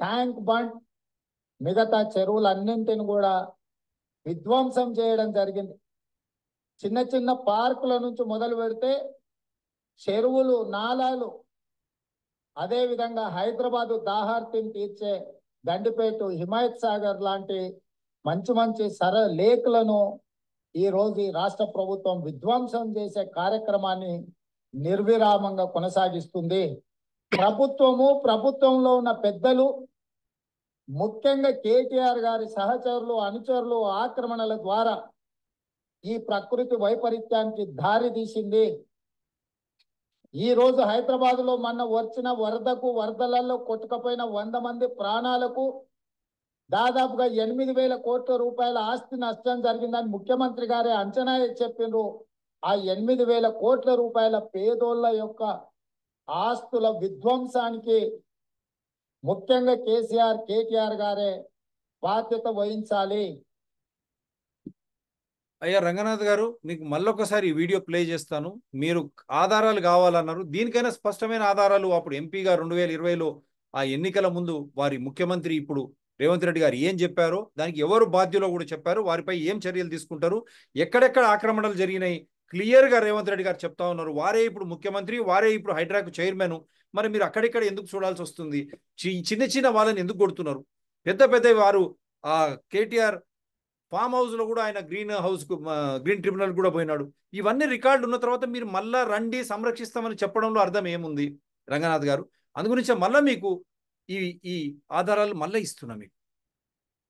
ట్యాంక్ బండ్, మిగతా చెరువులన్నింటిని కూడా విధ్వంసం చేయడం జరిగింది. చిన్న పార్కుల నుంచి మొదలు పెడితే చెరువులు, నాలాలు, అదేవిధంగా హైదరాబాదు దాహార్తిని తీర్చే గండిపేట, హిమాయత్ సాగర్ లాంటి మంచి లేక్లను ఈ రోజు రాష్ట్ర ప్రభుత్వం విధ్వంసం చేసే కార్యక్రమాన్ని నిర్విరామంగా కొనసాగిస్తుంది. ప్రభుత్వంలో ఉన్న పెద్దలు ముఖ్యంగా కేటీఆర్ గారి సహచరులు అనుచరులు ఆక్రమణల ద్వారా ఈ ప్రకృతి వైపరీత్యానికి దారి తీసింది. ఈ రోజు హైదరాబాద్ లో మొన్న వచ్చిన వరదలలో కొట్టుకపోయిన 100 మంది ప్రాణాలకు దాదాపుగా 8,000 కోట్ల రూపాయల ఆస్తి నష్టం జరిగిందని ముఖ్యమంత్రి గారే అంచనా చెప్పిండ్రు. ఆ 8,000 కోట్ల రూపాయల పేదోళ్ల యొక్క ఆస్తుల విధ్వంసానికి ముఖ్యంగా కేటీఆర్ గారే బాధ్యత వహించాలి. అయ్యా రంగనాథ్ గారు, మీకు మళ్ళొకసారి ఈ వీడియో ప్లే చేస్తాను. మీరు ఆధారాలు కావాలన్నారు. దీనికైనా స్పష్టమైన ఆధారాలు అప్పుడు ఎంపీగా 2020లో ఆ ఎన్నికల ముందు వారి ముఖ్యమంత్రి ఇప్పుడు రేవంత్ రెడ్డి గారు ఏం చెప్పారో, దానికి ఎవరు బాధ్యులో కూడా చెప్పారు, వారిపై ఏం చర్యలు తీసుకుంటారు, ఎక్కడెక్కడ ఆక్రమణలు జరిగినాయి క్లియర్గా రేవంత్ రెడ్డి గారు చెప్తా ఉన్నారు. వారే ఇప్పుడు ముఖ్యమంత్రి, వారే ఇప్పుడు హైడ్రాకు చైర్మన్. మరి మీరు అక్కడిక్కడ ఎందుకు చూడాల్సి వస్తుంది? చిన్న చిన్న వాళ్ళని ఎందుకు కొడుతున్నారు? పెద్ద పెద్ద వారు ఆ కేటీఆర్ ఫామ్ హౌస్ లో కూడా ఆయన గ్రీన్ ట్రిబ్యునల్ కూడా పోయినాడు. ఇవన్నీ రికార్డు ఉన్న తర్వాత మీరు మళ్ళా రండి సంరక్షిస్తామని చెప్పడంలో అర్థం ఏముంది రంగనాథ్ గారు? అందుగురించి మళ్ళా మీకు ఈ ఆధారాలు మళ్ళీ ఇస్తున్నా మీకు.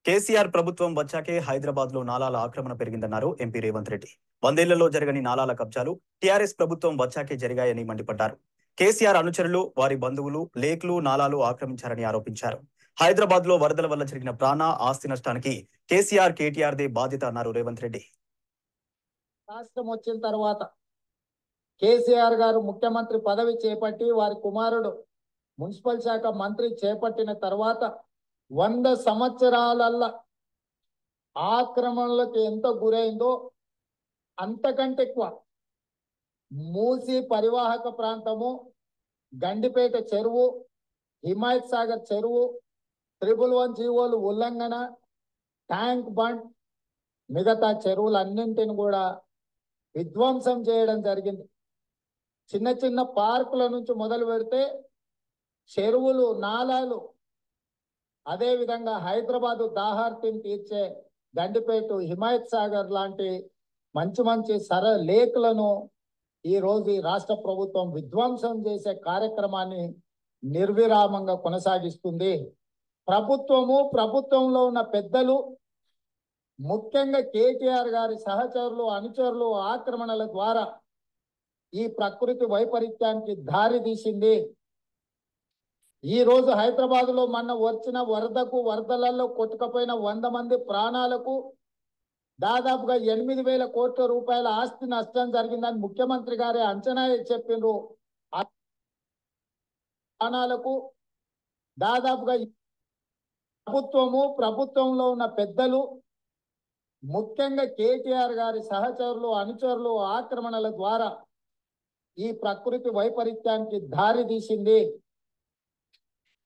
కేసీఆర్ ప్రభుత్వం వచ్చాకే హైదరాబాద్ లో నాలాల ఆక్రమణ పెరిగిందన్నారు ఎంపీ రేవంత్ రెడ్డి. 100 ఏళ్లలో జరగని నాలాల కబ్జాలు టీఆర్ఎస్ ప్రభుత్వం వచ్చాకే జరిగాయని మండిపడ్డారు. కేసీఆర్ అనుచరులు, వారి బంధువులు లేక్లు, నాలాలు ఆక్రమించారని ఆరోపించారు. హైదరాబాద్ లో వరదల వల్ల జరిగిన ప్రాణ ఆస్తి నష్టానికి కేసీఆర్, కేటీఆర్ దే బాధ్యత అన్నారు రేవంత్ రెడ్డి. రాష్ట్రం వచ్చిన తర్వాత కేసీఆర్ గారు ముఖ్యమంత్రి పదవి చేపట్టి వారి కుమారుడు మున్సిపల్ శాఖ మంత్రి చేపట్టిన తర్వాత 100 సంవత్సరాలల్ల ఆక్రమణలకు ఎంత గురైందో అంతకంటే ఎక్కువ మూసి పరివాహక ప్రాంతము, గండిపేట చెరువు, హిమాయత్ సాగర్ చెరువు, 111 జీవోలు ఉల్లంఘన, ట్యాంక్ బండ్, మిగతా చెరువులన్నింటిని కూడా విధ్వంసం చేయడం జరిగింది. చిన్న చిన్న పార్కుల నుంచి మొదలు పెడితే చెరువులు, నాలాలు, అదేవిధంగా హైదరాబాదు దాహార్తిని తీర్చే గండిపేట, హిమాయత్ సాగర్ లాంటి మంచి మంచి లేక్లను ఈ రోజు ఈ రాష్ట్ర ప్రభుత్వం విధ్వంసం చేసే కార్యక్రమాన్ని నిర్విరామంగా కొనసాగిస్తుంది. ప్రభుత్వంలో ఉన్న పెద్దలు, ముఖ్యంగా కేటీఆర్ గారి సహచరులు అనుచరులు ఆక్రమణల ద్వారా ఈ ప్రకృతి వైపరీత్యానికి దారి తీసింది. ఈ రోజు హైదరాబాద్ లో మొన్న వచ్చిన వరదలలో కొట్టుకపోయిన 100 మంది ప్రాణాలకు దాదాపుగా 8,000 కోట్ల రూపాయల ఆస్తి నష్టం జరిగిందని ముఖ్యమంత్రి గారే అంచనా చెప్పిండ్రు. ఆ ప్రాణాలకు దాదాపుగా ప్రభుత్వంలో ఉన్న పెద్దలు, ముఖ్యంగా కేటీఆర్ గారి సహచరులు అనుచరులు ఆక్రమణల ద్వారా ఈ ప్రకృతి వైపరీత్యానికి దారి తీసింది.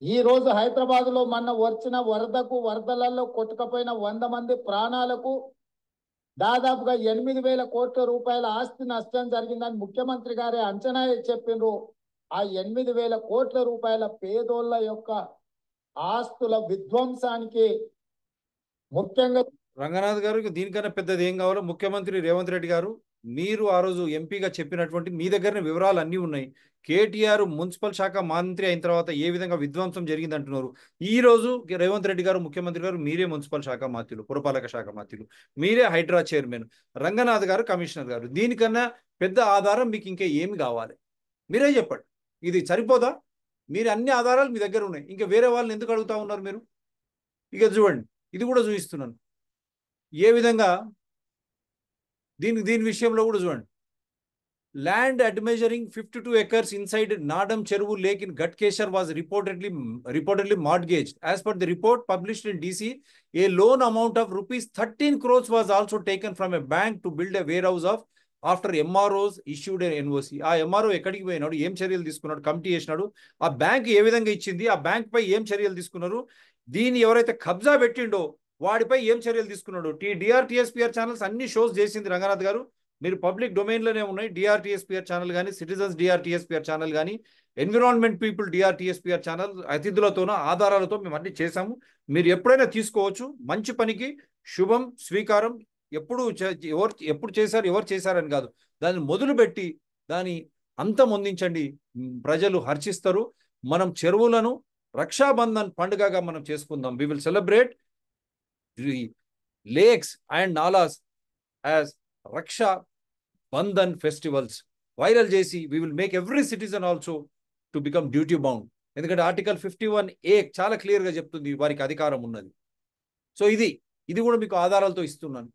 ఈ రోజు హైదరాబాద్ లో మొన్న వచ్చిన వరదలలో కొట్టుకపోయిన 100 మంది ప్రాణాలకు దాదాపుగా 8,000 కోట్ల రూపాయల ఆస్తి నష్టం జరిగిందని ముఖ్యమంత్రి గారే అంచనా చెప్పిండ్రు. ఆ 8,000 కోట్ల రూపాయల పేదోళ్ల యొక్క ఆస్తుల విధ్వంసానికి ముఖ్యంగా రంగనాథ్ గారు, దీనికన్నా పెద్దది ఏం కావాలో ముఖ్యమంత్రి రేవంత్ రెడ్డి గారు, మీరు ఆ రోజు ఎంపీగా చెప్పినటువంటి మీ దగ్గరనే వివరాలు అన్నీ ఉన్నాయి. కేటీఆర్ మున్సిపల్ శాఖ మంత్రి అయిన తర్వాత ఏ విధంగా విధ్వంసం జరిగింది అంటున్నారు. ఈ రోజు రేవంత్ రెడ్డి గారు ముఖ్యమంత్రి గారు, మీరే మున్సిపల్ శాఖ మంత్రులు, పురపాలక శాఖ మంత్రులు, మీరే హైడ్రా చైర్మన్, రంగనాథ్ గారు కమిషనర్ గారు. దీనికన్నా పెద్ద ఆధారం మీకు ఇంకా ఏమి కావాలి? మీరే చెప్పండి. ఇది సరిపోదా? మీరు అన్ని ఆధారాలు మీ దగ్గర ఉన్నాయి, ఇంకా వేరే వాళ్ళని ఎందుకు అడుగుతా ఉన్నారు మీరు? ఇక చూడండి, ఇది కూడా చూపిస్తున్నాను ఏ విధంగా. దీని విషయంలో కూడా చూడండి. Land admeasuring 52 acres inside Nadam Cheruvu Lake in Gatkeshar was reportedly mortgaged. As per the report published in DC, a loan amount of rupees 13 crores was also taken from a bank to build a warehouse of after MROs issued an NOC. ఆ MRO ఎక్కడికి పోయినాడు, ఏం చర్యలు తీసుకున్నాడు, committee చేసినాడు, ఆ bank ఏ విధంగా ఇచ్చింది, ఆ బ్యాంక్ పై ఏం చర్యలు తీసుకున్నారు, దీన్ని ఎవరైతే కబ్జా పెట్టిండో వాడిపై ఏం చర్యలు తీసుకున్నాడు. డిఆర్టీఎస్పీఆర్ ఛానల్స్ అన్ని షోస్ చేసింది రంగనాథ్ గారు. మీరు పబ్లిక్ డొమైన్లోనే ఉన్నాయి. డిఆర్టీఎస్పీఆర్ ఛానల్ కానీ, సిటిజన్స్ డిఆర్టీఎస్పీఆర్ ఛానల్ కానీ, ఎన్విరాన్మెంట్ పీపుల్ డిఆర్టీఎస్పీఆర్ ఛానల్ అతిథులతోనో ఆధారాలతో మేము అన్ని చేశాము. మీరు ఎప్పుడైనా తీసుకోవచ్చు. మంచి పనికి శుభం స్వీకారం. ఎప్పుడు చేశారు, ఎవరు చేశారని కాదు, దాన్ని మొదలుపెట్టి దాని అంతం అందించండి. ప్రజలు హర్షిస్తారు. మనం చెరువులను రక్షాబంధన్ పండుగగా మనం చేసుకుందాం. We will celebrate the lakes and nalas as Raksha Bandhan festivals. Viral చేసి we will make every citizen also to become duty bound. ఎందుకంటే ఆర్టికల్ 51A చాలా క్లియర్గా చెప్తుంది వారికి అధికారం ఉన్నది. సో ఇది కూడా మీకు ఆధారాలతో ఇస్తున్నాను.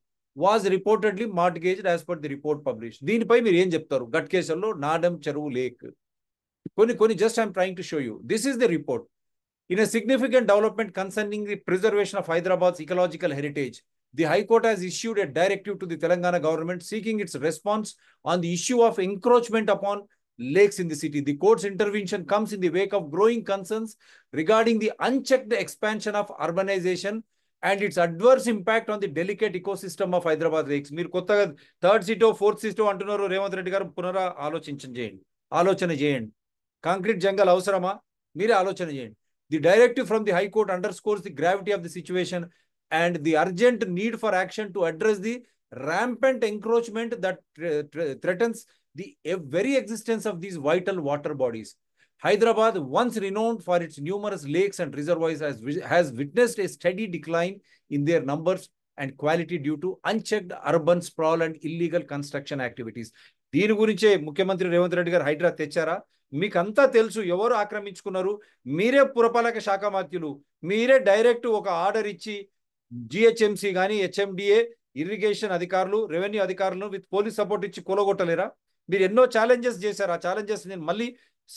Was reportedly mortgaged as per the report publish. దీనిపై మీరు ఏం చెప్తారు? గట్కేశ్వర్లో నాడెం చెరువు లేక్ కొన్ని just I'm trying to show you. This is the report. In a significant development concerning the preservation of Hyderabad's ecological heritage, the High Court has issued a directive to the Telangana government seeking its response on the issue of encroachment upon lakes in the city. The court's intervention comes in the wake of growing concerns regarding the unchecked expansion of urbanization and its adverse impact on the delicate ecosystem of Hyderabad lakes. మీరు కొత్తగా third సీటో fourth సీటో అంటున్నారు. రేవంత్ రెడ్డి గారు ఆలోచన చేయండి. Concrete jungle అవసరమా? మీరే ఆలోచన చేయండి. The directive from the High Court underscores the gravity of the situation and the urgent need for action to address the rampant encroachment that threatens the very existence of these vital water bodies. Hyderabad, once renowned for its numerous lakes and reservoirs, has witnessed a steady decline in their numbers and quality due to unchecked urban sprawl and illegal construction activities. దీని గురించే ముఖ్యమంత్రి రేవంత్ రెడ్డి గారు హైడ్రా తెచ్చారా? మీకంతా తెలుసు ఎవరు ఆక్రమించుకున్నారు. మీరే పురపాలక శాఖ మంత్రులు, మీరే డైరెక్ట్ ఒక ఆర్డర్ ఇచ్చి జిహెచ్ఎంసీ కానీ హెచ్ఎండిఏ ఇరిగేషన్ అధికారులు రెవెన్యూ అధికారులను విత్ పోలీస్ సపోర్ట్ ఇచ్చి కూలగొట్టలేరా? మీరు ఎన్నో ఛాలెంజెస్ చేశారు. ఆ ఛాలెంజెస్ నేను మళ్ళీ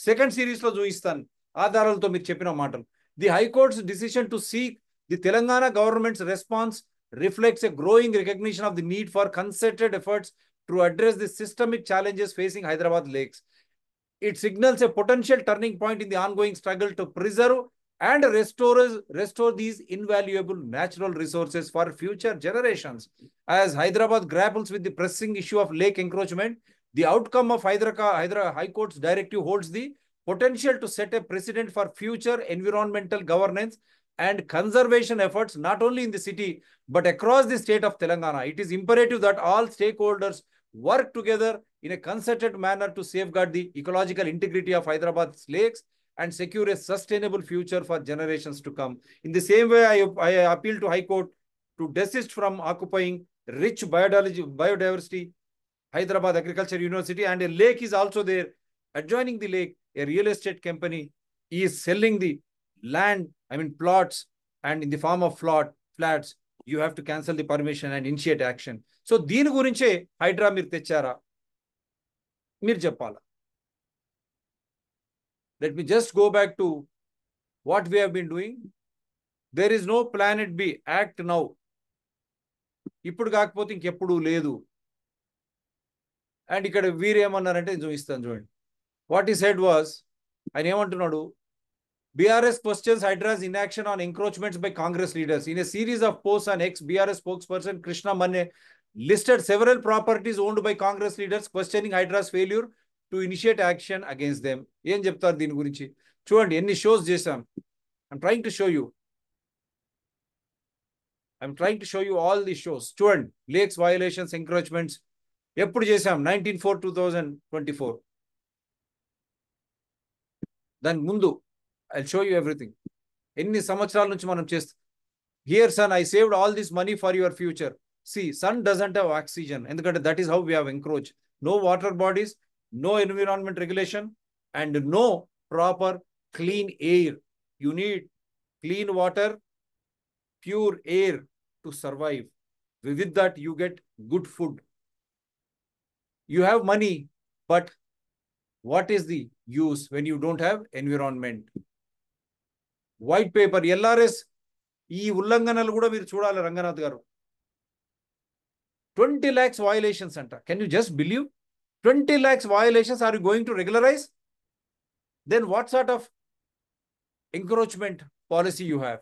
సెకండ్ సిరీస్ లో చూపిస్తాను ఆధారాలతో మీరు చెప్పిన మాటలు. The high courts decision to seek the Telangana governments response reflects a growing recognition of the need for concerted efforts to address the systemic challenges facing Hyderabad lakes. It signals a potential turning point in the ongoing struggle to preserve and restore these invaluable natural resources for future generations. As Hyderabad grapples with the pressing issue of lake encroachment, the outcome of Hyderabad High Court's directive holds the potential to set a precedent for future environmental governance and conservation efforts not only in the city but across the state of Telangana. It is imperative that all stakeholders work together in a concerted manner to safeguard the ecological integrity of Hyderabad's lakes and secure a sustainable future for generations to come. In the same way, I appeal to High Court to desist from occupying rich biodiversity Hyderabad Agriculture University, and a lake is also there. Adjoining the lake, a real estate company is selling the land, plots, and in the form of flats, you have to cancel the permission and initiate action. So, దీని గురించే హైడ్రా మీరు తెచ్చారా? మీరు చెప్పాలా. Let me just go back to what we have been doing. There is no Planet B. Act now. ఇప్పుడు కాకపోతే ఇంకెప్పుడు లేదు. అండ్ ఇక్కడ వీరేమన్నారంటే చూపిస్తాను చూడండి. వాట్ ఈ సెడ్ వాజ్, ఆయన ఏమంటున్నాడు, BRS questions Hydra's inaction on encroachments by Congress leaders. In a series of posts on X, BRS spokesperson Krishna Manne listed several properties owned by Congress leaders, questioning Hydra's failure to initiate action against them. ఏం చెప్తారు దీని గురించి చూడండి. ఎన్ని shows చేశాం. I'm trying to show you all these shows. చూడండి, lakes violations, encroachments ఎప్పుడు చేశాం? 19/4/2024. దాని ముందు I'll show you everything. ఎన్ని సంవత్సరాల నుంచి మనం చేస్తాం. Here son, I saved all this money for your future. See, sun doesn't have oxygen. ఎందుకంటే that is how we have encroached. No water bodies, no environment regulation, and no proper clean air. You need clean water, pure air to survive. With that, you get good food. You have money, but what is the use when you don't have environment? White paper LRS ఈ ఉల్లంఘనలు కూడా మీరు చూడాలి రంగనాథ్ గారు. 20 lakhs violations అంట. Can you just believe? 20 lakhs violations are you going to regularize? Then what sort of encroachment policy you have?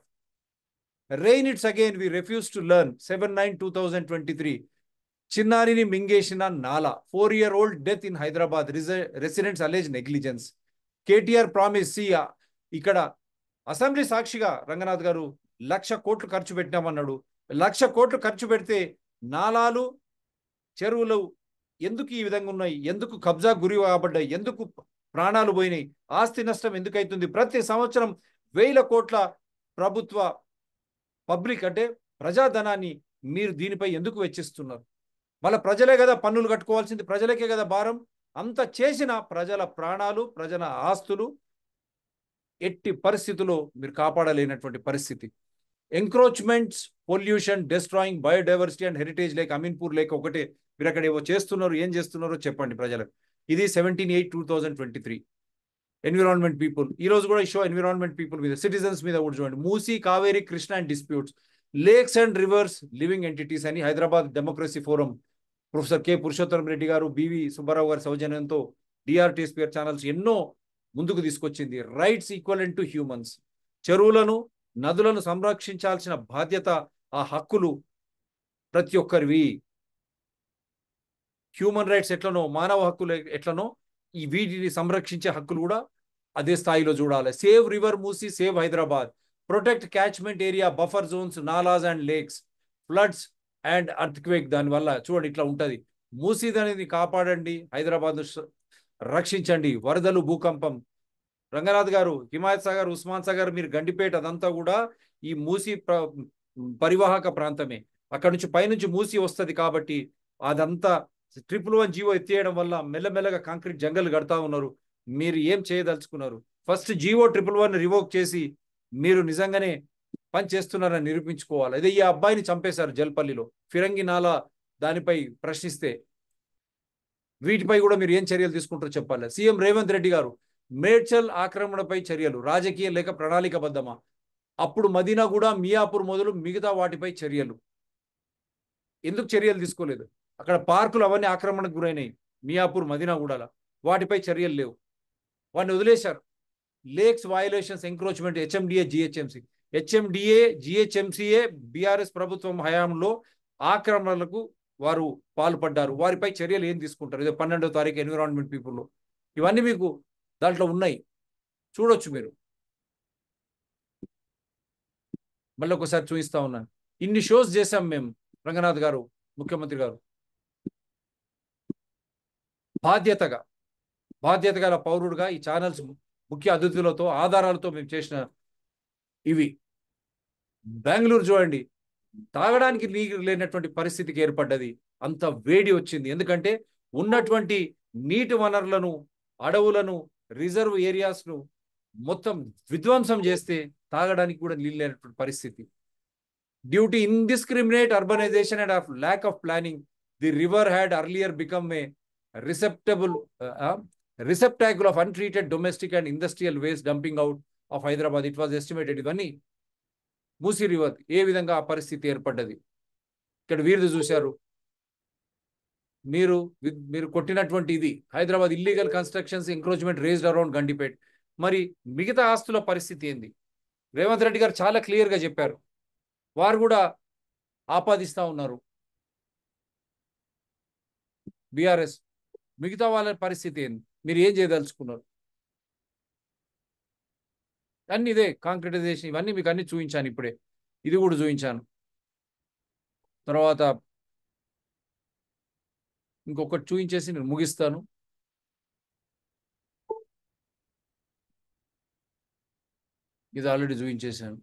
Rain it's again, we refuse to learn. 7/9/2023. చిన్నారిని మింగేసిన నాలా. 4-year-old death in Hyderabad. Residents allege negligence. KTR promise. ఇక్కడ assembly సాక్షిగా రంగనాథ్ గారు 1,00,000 కోట్లు ఖర్చు పెట్టినామన్నాడు. 1,00,000 కోట్లు ఖర్చు పెడితే నాలాలు చెరువులు ఎందుకు ఈ విధంగా ఉన్నాయి? ఎందుకు కబ్జా గురి కాబడ్డాయి? ఎందుకు ప్రాణాలు పోయినాయి? ఆస్తి నష్టం ఎందుకు అవుతుంది? ప్రతి సంవత్సరం వేల కోట్ల ప్రభుత్వ పబ్లిక్ అంటే ప్రజాధనాన్ని మీరు దీనిపై ఎందుకు వెచ్చిస్తున్నారు? మళ్ళీ ప్రజలే కదా పన్నులు కట్టుకోవాల్సింది, ప్రజలకే కదా భారం. అంత చేసిన ప్రజల ప్రాణాలు, ప్రజల ఆస్తులు ఎట్టి పరిస్థితుల్లో మీరు కాపాడలేనటువంటి పరిస్థితి. Encroachments, pollution, destroying biodiversity and heritage lake, Ameenpur lake ఒకటే. మీరు అక్కడ ఏవో చేస్తున్నారు, ఏం చేస్తున్నారో చెప్పండి ప్రజలకు. ఇది 17/8/2023 ఎన్విరాన్మెంట్ పీపుల్. ఈ రోజు కూడా ఈ షో ఎన్విరాన్మెంట్ పీపుల్ మీద, సిటిజన్స్ మీద కూడా చూడండి. Musi, Kaveri, Krishna and disputes, lakes and rivers living entities అని Hyderabad democracy forum professor K Purushottama Reddy గారు, బివి సుబ్బారావు గారి సౌజన్యంతో డిఆర్టీఎస్పీఆర్ ఛానల్స్ ఎన్నో ముందుకు తీసుకొచ్చింది. Rights equivalent to humans. చెరువులను, నదులను సంరక్షించాల్సిన బాధ్యత, ఆ హక్కులు ప్రతి ఒక్కరివి. హ్యూమన్ రైట్స్ ఎట్లనో, మానవ హక్కులు ఎట్లనో, ఈ వీటిని సంరక్షించే హక్కులు కూడా అదే స్థాయిలో చూడాలి. Save river Musi, save Hyderabad. Protect catchment area, buffer zones, nallahs and lakes, floods and earthquake. దానివల్ల చూడండి ఇట్లా ఉంటుంది. మూసీ అనేది కాపాడండి, హైదరాబాద్ రక్షించండి. వరదలు, భూకంపం. రంగనాథ్ గారు, హిమాయత్ సాగర్, ఉస్మాన్ సాగర్, మీరు గండిపేట, అదంతా కూడా ఈ మూసీ పరివాహక ప్రాంతమే. అక్కడ నుంచి పైనుంచి మూసీ వస్తుంది కాబట్టి అదంతా 111 జీవో ఎత్తేయడం వల్ల మెల్లమెల్లగా కాంక్రీట్ జంగల్ కడతా ఉన్నారు. మీరు ఏం చేయదలుచుకున్నారు? ఫస్ట్ జీవో 111 రివోక్ చేసి మీరు నిజంగానే పని చేస్తున్నారని నిరూపించుకోవాలి. అదే ఈ అబ్బాయిని చంపేశారు జల్పల్లిలో, ఫిరంగి నాలా, దానిపై ప్రశ్నిస్తే వీటిపై కూడా మీరు ఏం చర్యలు తీసుకుంటారో చెప్పాలి. సీఎం రేవంత్ రెడ్డి గారు, మేడ్చల్ ఆక్రమణపై చర్యలు రాజకీయ లేక ప్రణాళికబద్ధమా? అప్పుడు మదీనా కూడా, మియాపూర్ మొదలు మిగతా వాటిపై చర్యలు. ఎందుకు చర్యలు తీసుకోలేదు? అక్కడ పార్కులు అవన్నీ ఆక్రమణకు గురైనాయి, మియాపూర్, మదీనా కూడా, వాటిపై చర్యలు లేవు, వాటిని వదిలేశారు. Lakes violations, encroachment, HMDA, GHMC. HMDA, జిహెచ్ఎంసీఏ బీఆర్ఎస్ ప్రభుత్వం హయాంలో ఆక్రమణలకు వారు పాల్పడ్డారు. వారిపై చర్యలు ఏం తీసుకుంటారు? ఇదే 12వ తారీఖు ఎన్విరాన్మెంట్ పీపుల్లో ఇవన్నీ మీకు దాంట్లో ఉన్నాయి, చూడొచ్చు మీరు. మళ్ళీ ఒకసారి చూపిస్తా ఉన్నాను. ఇన్ని షోస్ చేశాం మేము, రంగనాథ్ గారు, ముఖ్యమంత్రి గారు. బాధ్యత గల పౌరుడుగా ఈ ఛానల్స్ ముఖ్య అతిథులతో, ఆధారాలతో మేము చేసిన ఇవి. బెంగళూరు చూడండి, తాగడానికి నీరు లేనటువంటి పరిస్థితికి ఏర్పడ్డది. అంత వేడి వచ్చింది. ఎందుకంటే ఉన్నటువంటి నీటి వనరులను, అడవులను, రిజర్వ్ ఏరియాస్ను మొత్తం విధ్వంసం చేస్తే తాగడానికి కూడా నీళ్ళు లేనటువంటి పరిస్థితి. Due to indiscriminate urbanization and of lack of planning, the river had earlier become a receptacle of untreated domestic and industrial waste dumping out of Hyderabad. It was estimated. ఇవన్నీ మూసీ రివర్ ఏ విధంగా ఆ పరిస్థితి ఏర్పడ్డది. ఇక్కడ వీరిది చూశారు. మీరు కొట్టినటువంటి ఇది Hyderabad illegal constructions, encroachment raised around Gandipet. మరి మిగతా ఆస్తుల పరిస్థితి ఏంది? రేవంత్ రెడ్డి గారు చాలా క్లియర్గా చెప్పారు. వారు కూడా ఆపాదిస్తూ ఉన్నారు బీఆర్ఎస్. మిగతా వాళ్ళ పరిస్థితి ఏంది? మీరు ఏం చేయదలుచుకున్నారు? అన్ని ఇదే కాంక్రిటైజేషన్, ఇవన్నీ మీకు అన్ని చూపించాను. ఇప్పుడే ఇది కూడా చూపించాను. తర్వాత ఇంకొకటి చూపించేసి నేను ముగిస్తాను. ఇది ఆల్రెడీ చూపించేశాను.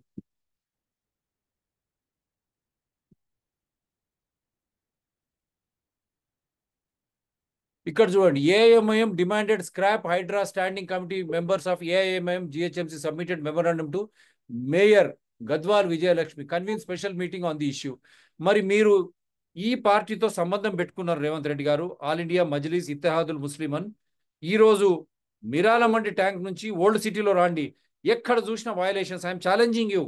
ఇక్కడ చూడండి. AIMIM demanded scrap Hydraa. Standing committee members of AIMIM GHMC submitted memorandum to mayor Gadwal Vijayalakshmi, convene special meeting on the issue. మరి మీరు ఈ పార్టీతో సంబంధం పెట్టుకున్నారు రేవంత్ రెడ్డి గారు. All India Majlis Ittehadul Muslimeen. ఈరోజు మిరాలమండి ట్యాంక్ నుంచి ఓల్డ్ సిటీలో రాండి, ఎక్కడ చూసిన violations. I'm challenging you.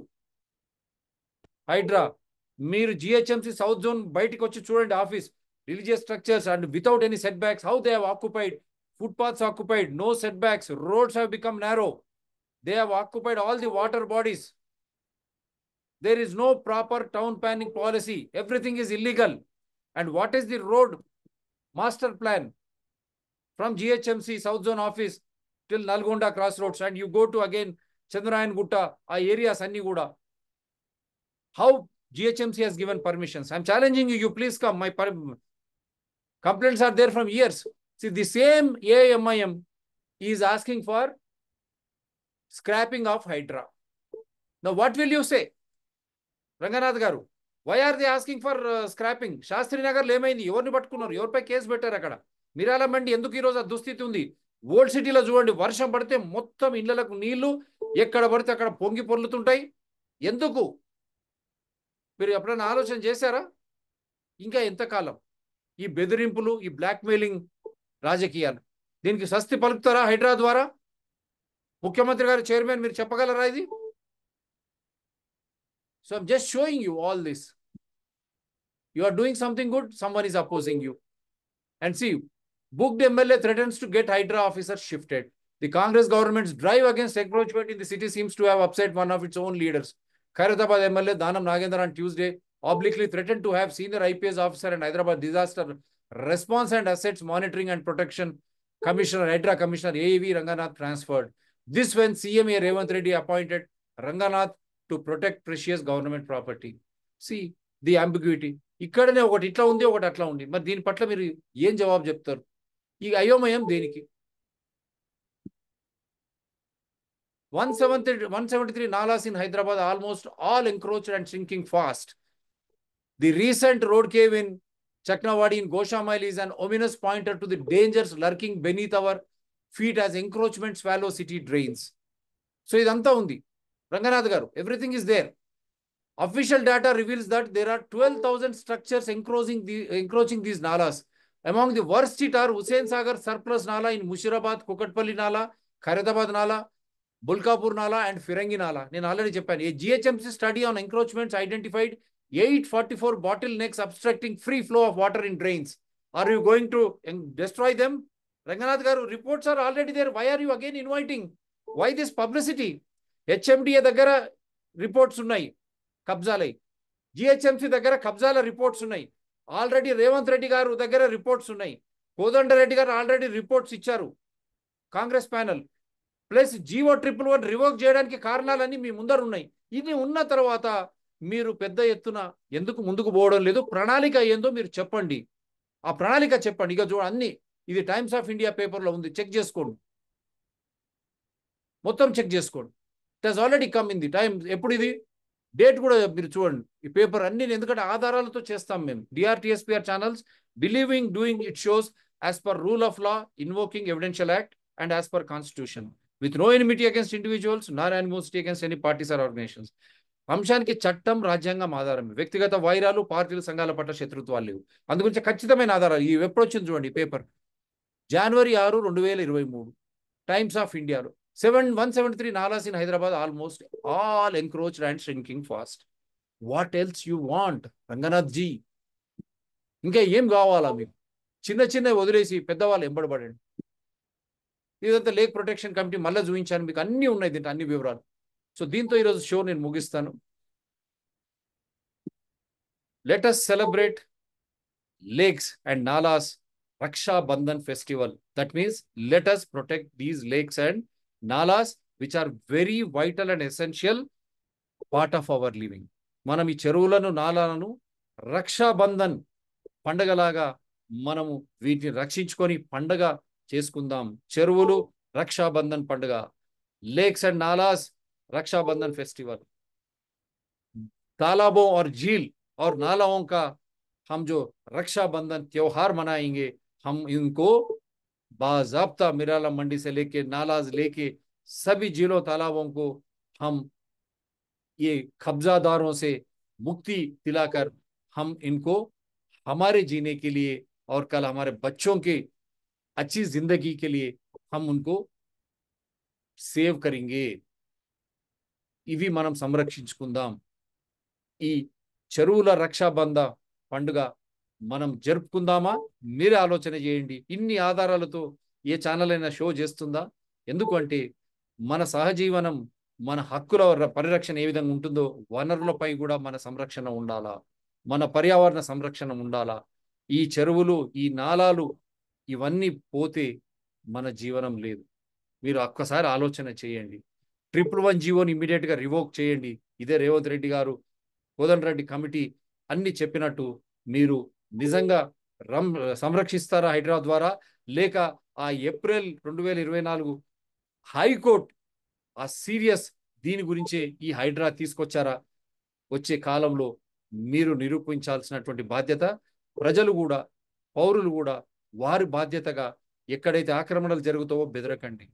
Hydraa, మీరు జిహెచ్ఎంసీ సౌత్ జోన్ బయటికి వచ్చి చూడండి office. Religious structures and without any setbacks, how they have occupied, footpaths occupied, no setbacks, roads have become narrow. They have occupied all the water bodies. There is no proper town planning policy. Everything is illegal. And what is the road master plan from GHMC South Zone office till Nalgonda crossroads, and you go to again Chandrayan Gutta, areas anni kuda. How GHMC has given permissions? I'm challenging you. You please come. My complaints are there from years. See, the same AIMIM is asking for scrapping of Hydra. Now, what will you say? Ranganath గారు, why are they asking for scrapping? Shastri నగర్లో ఏమైంది? ఎవరిని పట్టుకున్నారు? ఎవరిపై case పెట్టారు? అక్కడ మిరాల మండి ఎందుకు ఈరోజు ఆ దుస్థితి ఉంది? ఓల్డ్ సిటీలో చూడండి, వర్షం పడితే మొత్తం ఇళ్లకు నీళ్లు ఎక్కడ పడితే అక్కడ పొంగి పొర్లుతుంటాయి. ఎందుకు? మీరు ఎప్పుడైనా ఆలోచన చేశారా? ఇంకా ఎంతకాలం ఈ బెదిరింపులు, ఈ బ్లాక్మెయిలింగ్ రాజకీయాలు? దీనికి స్వస్తి పలుకుతారా హైడ్రా ద్వారా? ముఖ్యమంత్రి గారు, చైర్మన్, మీరు చెప్పగలరా ఇది? So I'm just showing you all this. You are doing something good, someone is opposing you. And see, booked MLA threatens to get Hydra officers shifted. The Congress government's drive against encroachment in the city seems to have upset one of its own leaders. Khairatabad MLA Dhanam Nagendra on Tuesday obliquely threatened to have senior IPS officer and Hyderabad Disaster Response and Assets Monitoring and Protection Commissioner, Hydra Commissioner AEV Ranganath transferred. This when CM Revanth Reddy appointed Ranganath to protect precious government property. See the ambiguity. ఇక్కడనే ఒకటి ఇట్లా ఉంది, ఒకటి అట్లా ఉంది. మరి దీని పట్ల మీరు ఏం జవాబు చెప్తారు? ఈ అయోమయం దేనికి? 173 nalas in Hyderabad almost all encroached and sinking fast. The recent road cave in Chaknawadi in Goshamile is an ominous pointer to the dangers lurking beneath our feet as encroachment swallow city drains. So ఇదంతా ఉంది రంగనాథ్ గారు. Everything is there. Official data reveals that there are 12,000 structures encroaching these nalas. Among the worst hit are Hussain Sagar surplus nala in Mushirabad, Kukatpalli nala, Khairatabad nala, Bulkapur nala and Firangi nala. నేను already చెప్పాను. A GHMC study on encroachments identified 844 bottlenecks obstructing free flow of water in drains. Are you going to destroy them? Ranganath garu, reports are already there. Why are you again inviting? Why this publicity? HMDA దగ్గర reports ఉన్నాయి కబ్జాలై, GHMC దగ్గర కబ్జాల reports ఉన్నాయి, already Revanth Reddy గారు దగ్గర reports ఉన్నాయి, కోదండరెడ్డి గారు already reports ఇచ్చారు Congress panel. Plus GO 111 revoke చేయడానికి కారణాలన్నీ మీ ముందర ఉన్నాయి. ఇది ఉన్న తర్వాత మీరు పెద్ద ఎత్తున ఎందుకు ముందుకు పోవడం లేదు? ప్రణాళిక ఏందో మీరు చెప్పండి. ఆ ప్రణాళిక చెప్పండి. ఇక చూడ అన్ని ఇది టైమ్స్ ఆఫ్ ఇండియా పేపర్లో ఉంది, చెక్ చేసుకోండి, మొత్తం చెక్ చేసుకోండి. It has already come in the time. ఎప్పుడు ఇది డేట్ కూడా మీరు చూడండి. ఈ పేపర్ అన్ని ఎందుకంటే ఆధారాలతో చేస్తాం మేము. DRTSPR channels believing doing it shows as per rule of law, invoking evidential act and as per constitution with no enmity against individuals nor animosity against any parties or organisations. అంశానికి చట్టం, రాజ్యాంగం ఆధారమే. వ్యక్తిగత వైరాలు, పార్టీలు, సంఘాల పట్ల శత్రుత్వాలు లేవు. అందుగురించి ఖచ్చితమైన ఆధారాలు. ఈ ఎప్పుడు వచ్చింది చూడండి పేపర్, January 6, 2023, టైమ్స్ ఆఫ్ ఇండియాలో. 173 nalas in Hyderabad almost all encroached and shrinking fast. What else you want, Ranganath ji? ఇంకా ఏం కావాలా మీకు? చిన్న చిన్న వదిలేసి పెద్దవాళ్ళు ఎంబడబడండి. ఇదంతా లేక్ ప్రొటెక్షన్ కమిటీ మళ్ళీ చూపించాను మీకు, అన్ని ఉన్నాయి దీంట్లో, అన్ని వివరాలు. సో దీంతో ఈరోజు షో నేను ముగిస్తాను. Let us celebrate lakes and nalas Raksha Bandhan festival. That means let us protect these lakes and nalas which are very vital and essential part of our living. మనం ఈ చెరువులను, నాలాలను రక్షాబంధన్ పండగలాగా మనము వీటిని రక్షించుకొని పండగ చేసుకుందాం. చెరువులు రక్షాబంధన్ పండుగ, lakes and nalas Rakshabandhan festival. तालाबों और झील और नालाओं का हम जो रक्षाबंधन त्योहार मनाएंगे, हम इनको बाज़ाब्ता मिराला मंडी से लेके नालाज लेके सभी झीलों तालाबों को हम ये कब्जादारों से मुक्ति दिलाकर हम इनको हमारे जीने के लिए और कल हमारे बच्चों के अच्छी जिंदगी के लिए हम उनको సేవ్ కరింగే. ఇవి మనం సంరక్షించుకుందాం. ఈ చెరువుల రక్షాబంధ పండుగ మనం జరుపుకుందామా? మీరే ఆలోచన చేయండి. ఇన్ని ఆధారాలతో ఏ ఛానల్ అయినా షో చేస్తుందా? ఎందుకంటే మన సహజీవనం, మన హక్కుల పరిరక్షణ ఏ విధంగా ఉంటుందో వనరులపై కూడా మన సంరక్షణ ఉండాలా, మన పర్యావరణ సంరక్షణ ఉండాలా. ఈ చెరువులు, ఈ నాలాలు ఇవన్నీ పోతే మన జీవనం లేదు. మీరు ఒక్కసారి ఆలోచన చేయండి. 111 జీవోని ఇమ్మీడియట్గా రివోక్ చేయండి. ఇదే రేవంత్ రెడ్డి గారు, కోదండరెడ్డి కమిటీ అన్ని చెప్పినట్టు మీరు నిజంగా సంరక్షిస్తారా హైదరాబాద్ ద్వారా? లేక ఆ ఏప్రిల్ 2024 హైకోర్టు ఆ సీరియస్ దీని గురించే ఈ హైడ్రా తీసుకొచ్చారా? వచ్చే కాలంలో మీరు నిరూపించాల్సినటువంటి బాధ్యత, ప్రజలు కూడా, పౌరులు కూడా వారి బాధ్యతగా ఎక్కడైతే ఆక్రమణలు జరుగుతావో బెదరకండి.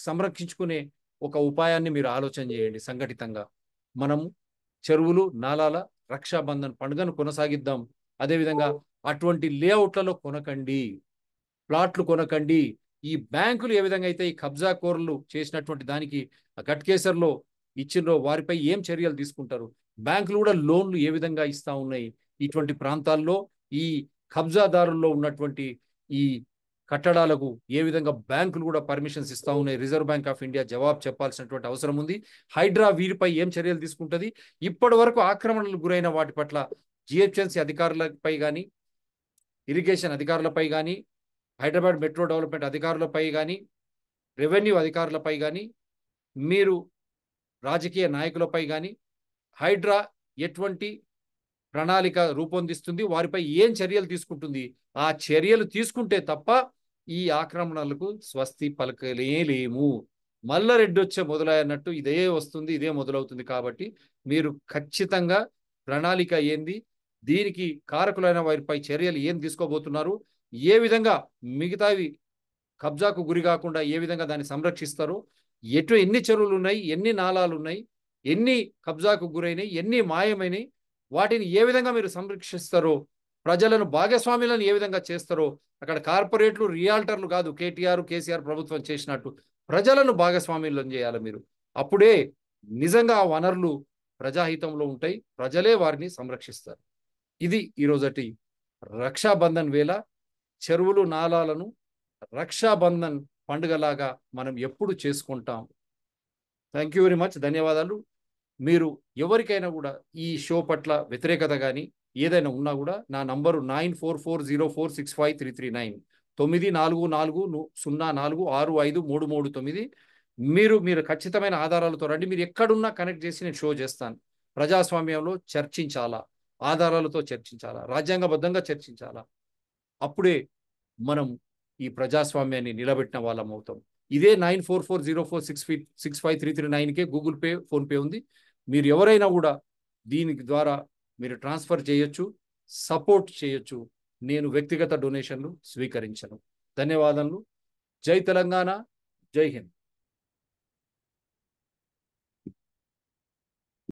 సంరక్షించుకునే ఒక ఉపాయాన్ని మీరు ఆలోచన చేయండి సంఘటితంగా. మనము చెరువులు, నాలాల రక్షాబంధన్ పండుగను కొనసాగిద్దాం. అదేవిధంగా అటువంటి లేఅవుట్లలో కొనకండి, ప్లాట్లు కొనకండి. ఈ బ్యాంకులు ఏ విధంగా అయితే ఈ కబ్జా కోర్లు చేసినటువంటి దానికి గట్కేసర్లో ఇచ్చిండ్రో వారిపై ఏం చర్యలు తీసుకుంటారు? బ్యాంకులు కూడా లోన్లు ఏ విధంగా ఇస్తా ఉన్నాయి? ఇటువంటి ప్రాంతాల్లో ఈ కబ్జాదారుల్లో ఉన్నటువంటి ఈ కట్టడాలకు ఏ విధంగా బ్యాంకులు కూడా పర్మిషన్స్ ఇస్తా ఉన్నాయి? రిజర్వ్ బ్యాంక్ ఆఫ్ ఇండియా జవాబు చెప్పాల్సినటువంటి అవసరం ఉంది. హైడ్రా వీరిపై ఏం చర్యలు తీసుకుంటుంది? ఇప్పటి వరకు ఆక్రమణలకు గురైన వాటి పట్ల జిహెచ్ఎంసీ అధికారులపై కానీ, ఇరిగేషన్ అధికారులపై కానీ, హైదరాబాద్ మెట్రో డెవలప్మెంట్ అధికారులపై కానీ, రెవెన్యూ అధికారులపై కానీ, మీరు రాజకీయ నాయకులపై కానీ హైడ్రా ఎటువంటి ప్రణాళిక రూపొందిస్తుంది? వారిపై ఏం చర్యలు తీసుకుంటుంది? ఆ చర్యలు తీసుకుంటే తప్ప ఈ ఆక్రమణలకు స్వస్తి పలకలేము. మల్లారెడ్డి వచ్చే మొదలైనట్టు ఇదే వస్తుంది, ఇదే మొదలవుతుంది. కాబట్టి మీరు ఖచ్చితంగా ప్రణాళిక ఏంది, దీనికి కారకులైన వారిపై చర్యలు ఏం తీసుకోబోతున్నారు, ఏ విధంగా మిగతావి కబ్జాకు గురి కాకుండా ఏ విధంగా దాన్ని సంరక్షిస్తారో, ఎన్ని చెరువులు ఉన్నాయి, ఎన్ని నాలాలు ఉన్నాయి, ఎన్ని కబ్జాకు గురైనాయి, ఎన్ని మాయమైనవి, వాటిని ఏ విధంగా మీరు సంరక్షిస్తారో, ప్రజలను భాగస్వాములను ఏ విధంగా చేస్తారో, అక్కడ కార్పొరేట్లు, రియాల్టర్లు కాదు కేసీఆర్ ప్రభుత్వం చేసినట్టు ప్రజలను భాగస్వామ్యం చేయాలి మీరు. అప్పుడే నిజంగా ఆ వనరులు ప్రజాహితంలో ఉంటాయి, ప్రజలే వారిని సంరక్షిస్తారు. ఇది ఈరోజటి రక్షాబంధన్ వేళ చెరువులు, నాలాలను రక్షాబంధన్ పండుగలాగా మనం ఎప్పుడు చేసుకుంటాం. Thank you very much. ధన్యవాదాలు. మీరు ఎవరికైనా కూడా ఈ షో పట్ల వ్యతిరేకత కానీ ఏదైనా ఉన్నా కూడా నా నంబరు 9440465339 9440465339. మీరు ఖచ్చితమైన ఆధారాలతో రండి. మీరు ఎక్కడున్నా కనెక్ట్ చేసి నేను షో చేస్తాను. ప్రజాస్వామ్యంలో చర్చించాలా, ఆధారాలతో చర్చించాలా, రాజ్యాంగబద్ధంగా చర్చించాలా. అప్పుడే మనం ఈ ప్రజాస్వామ్యాన్ని నిలబెట్టిన వాళ్ళం అవుతాం. ఇదే 9440465339కే గూగుల్ పే, ఫోన్పే ఉంది. మీరు ఎవరైనా కూడా దీనికి ద్వారా మీరు ట్రాన్స్ఫర్ చేయొచ్చు, సపోర్ట్ చేయొచ్చు. నేను వ్యక్తిగత డొనేషన్లు స్వీకరించను. ధన్యవాదాలు. జై తెలంగాణ, జై హింద్.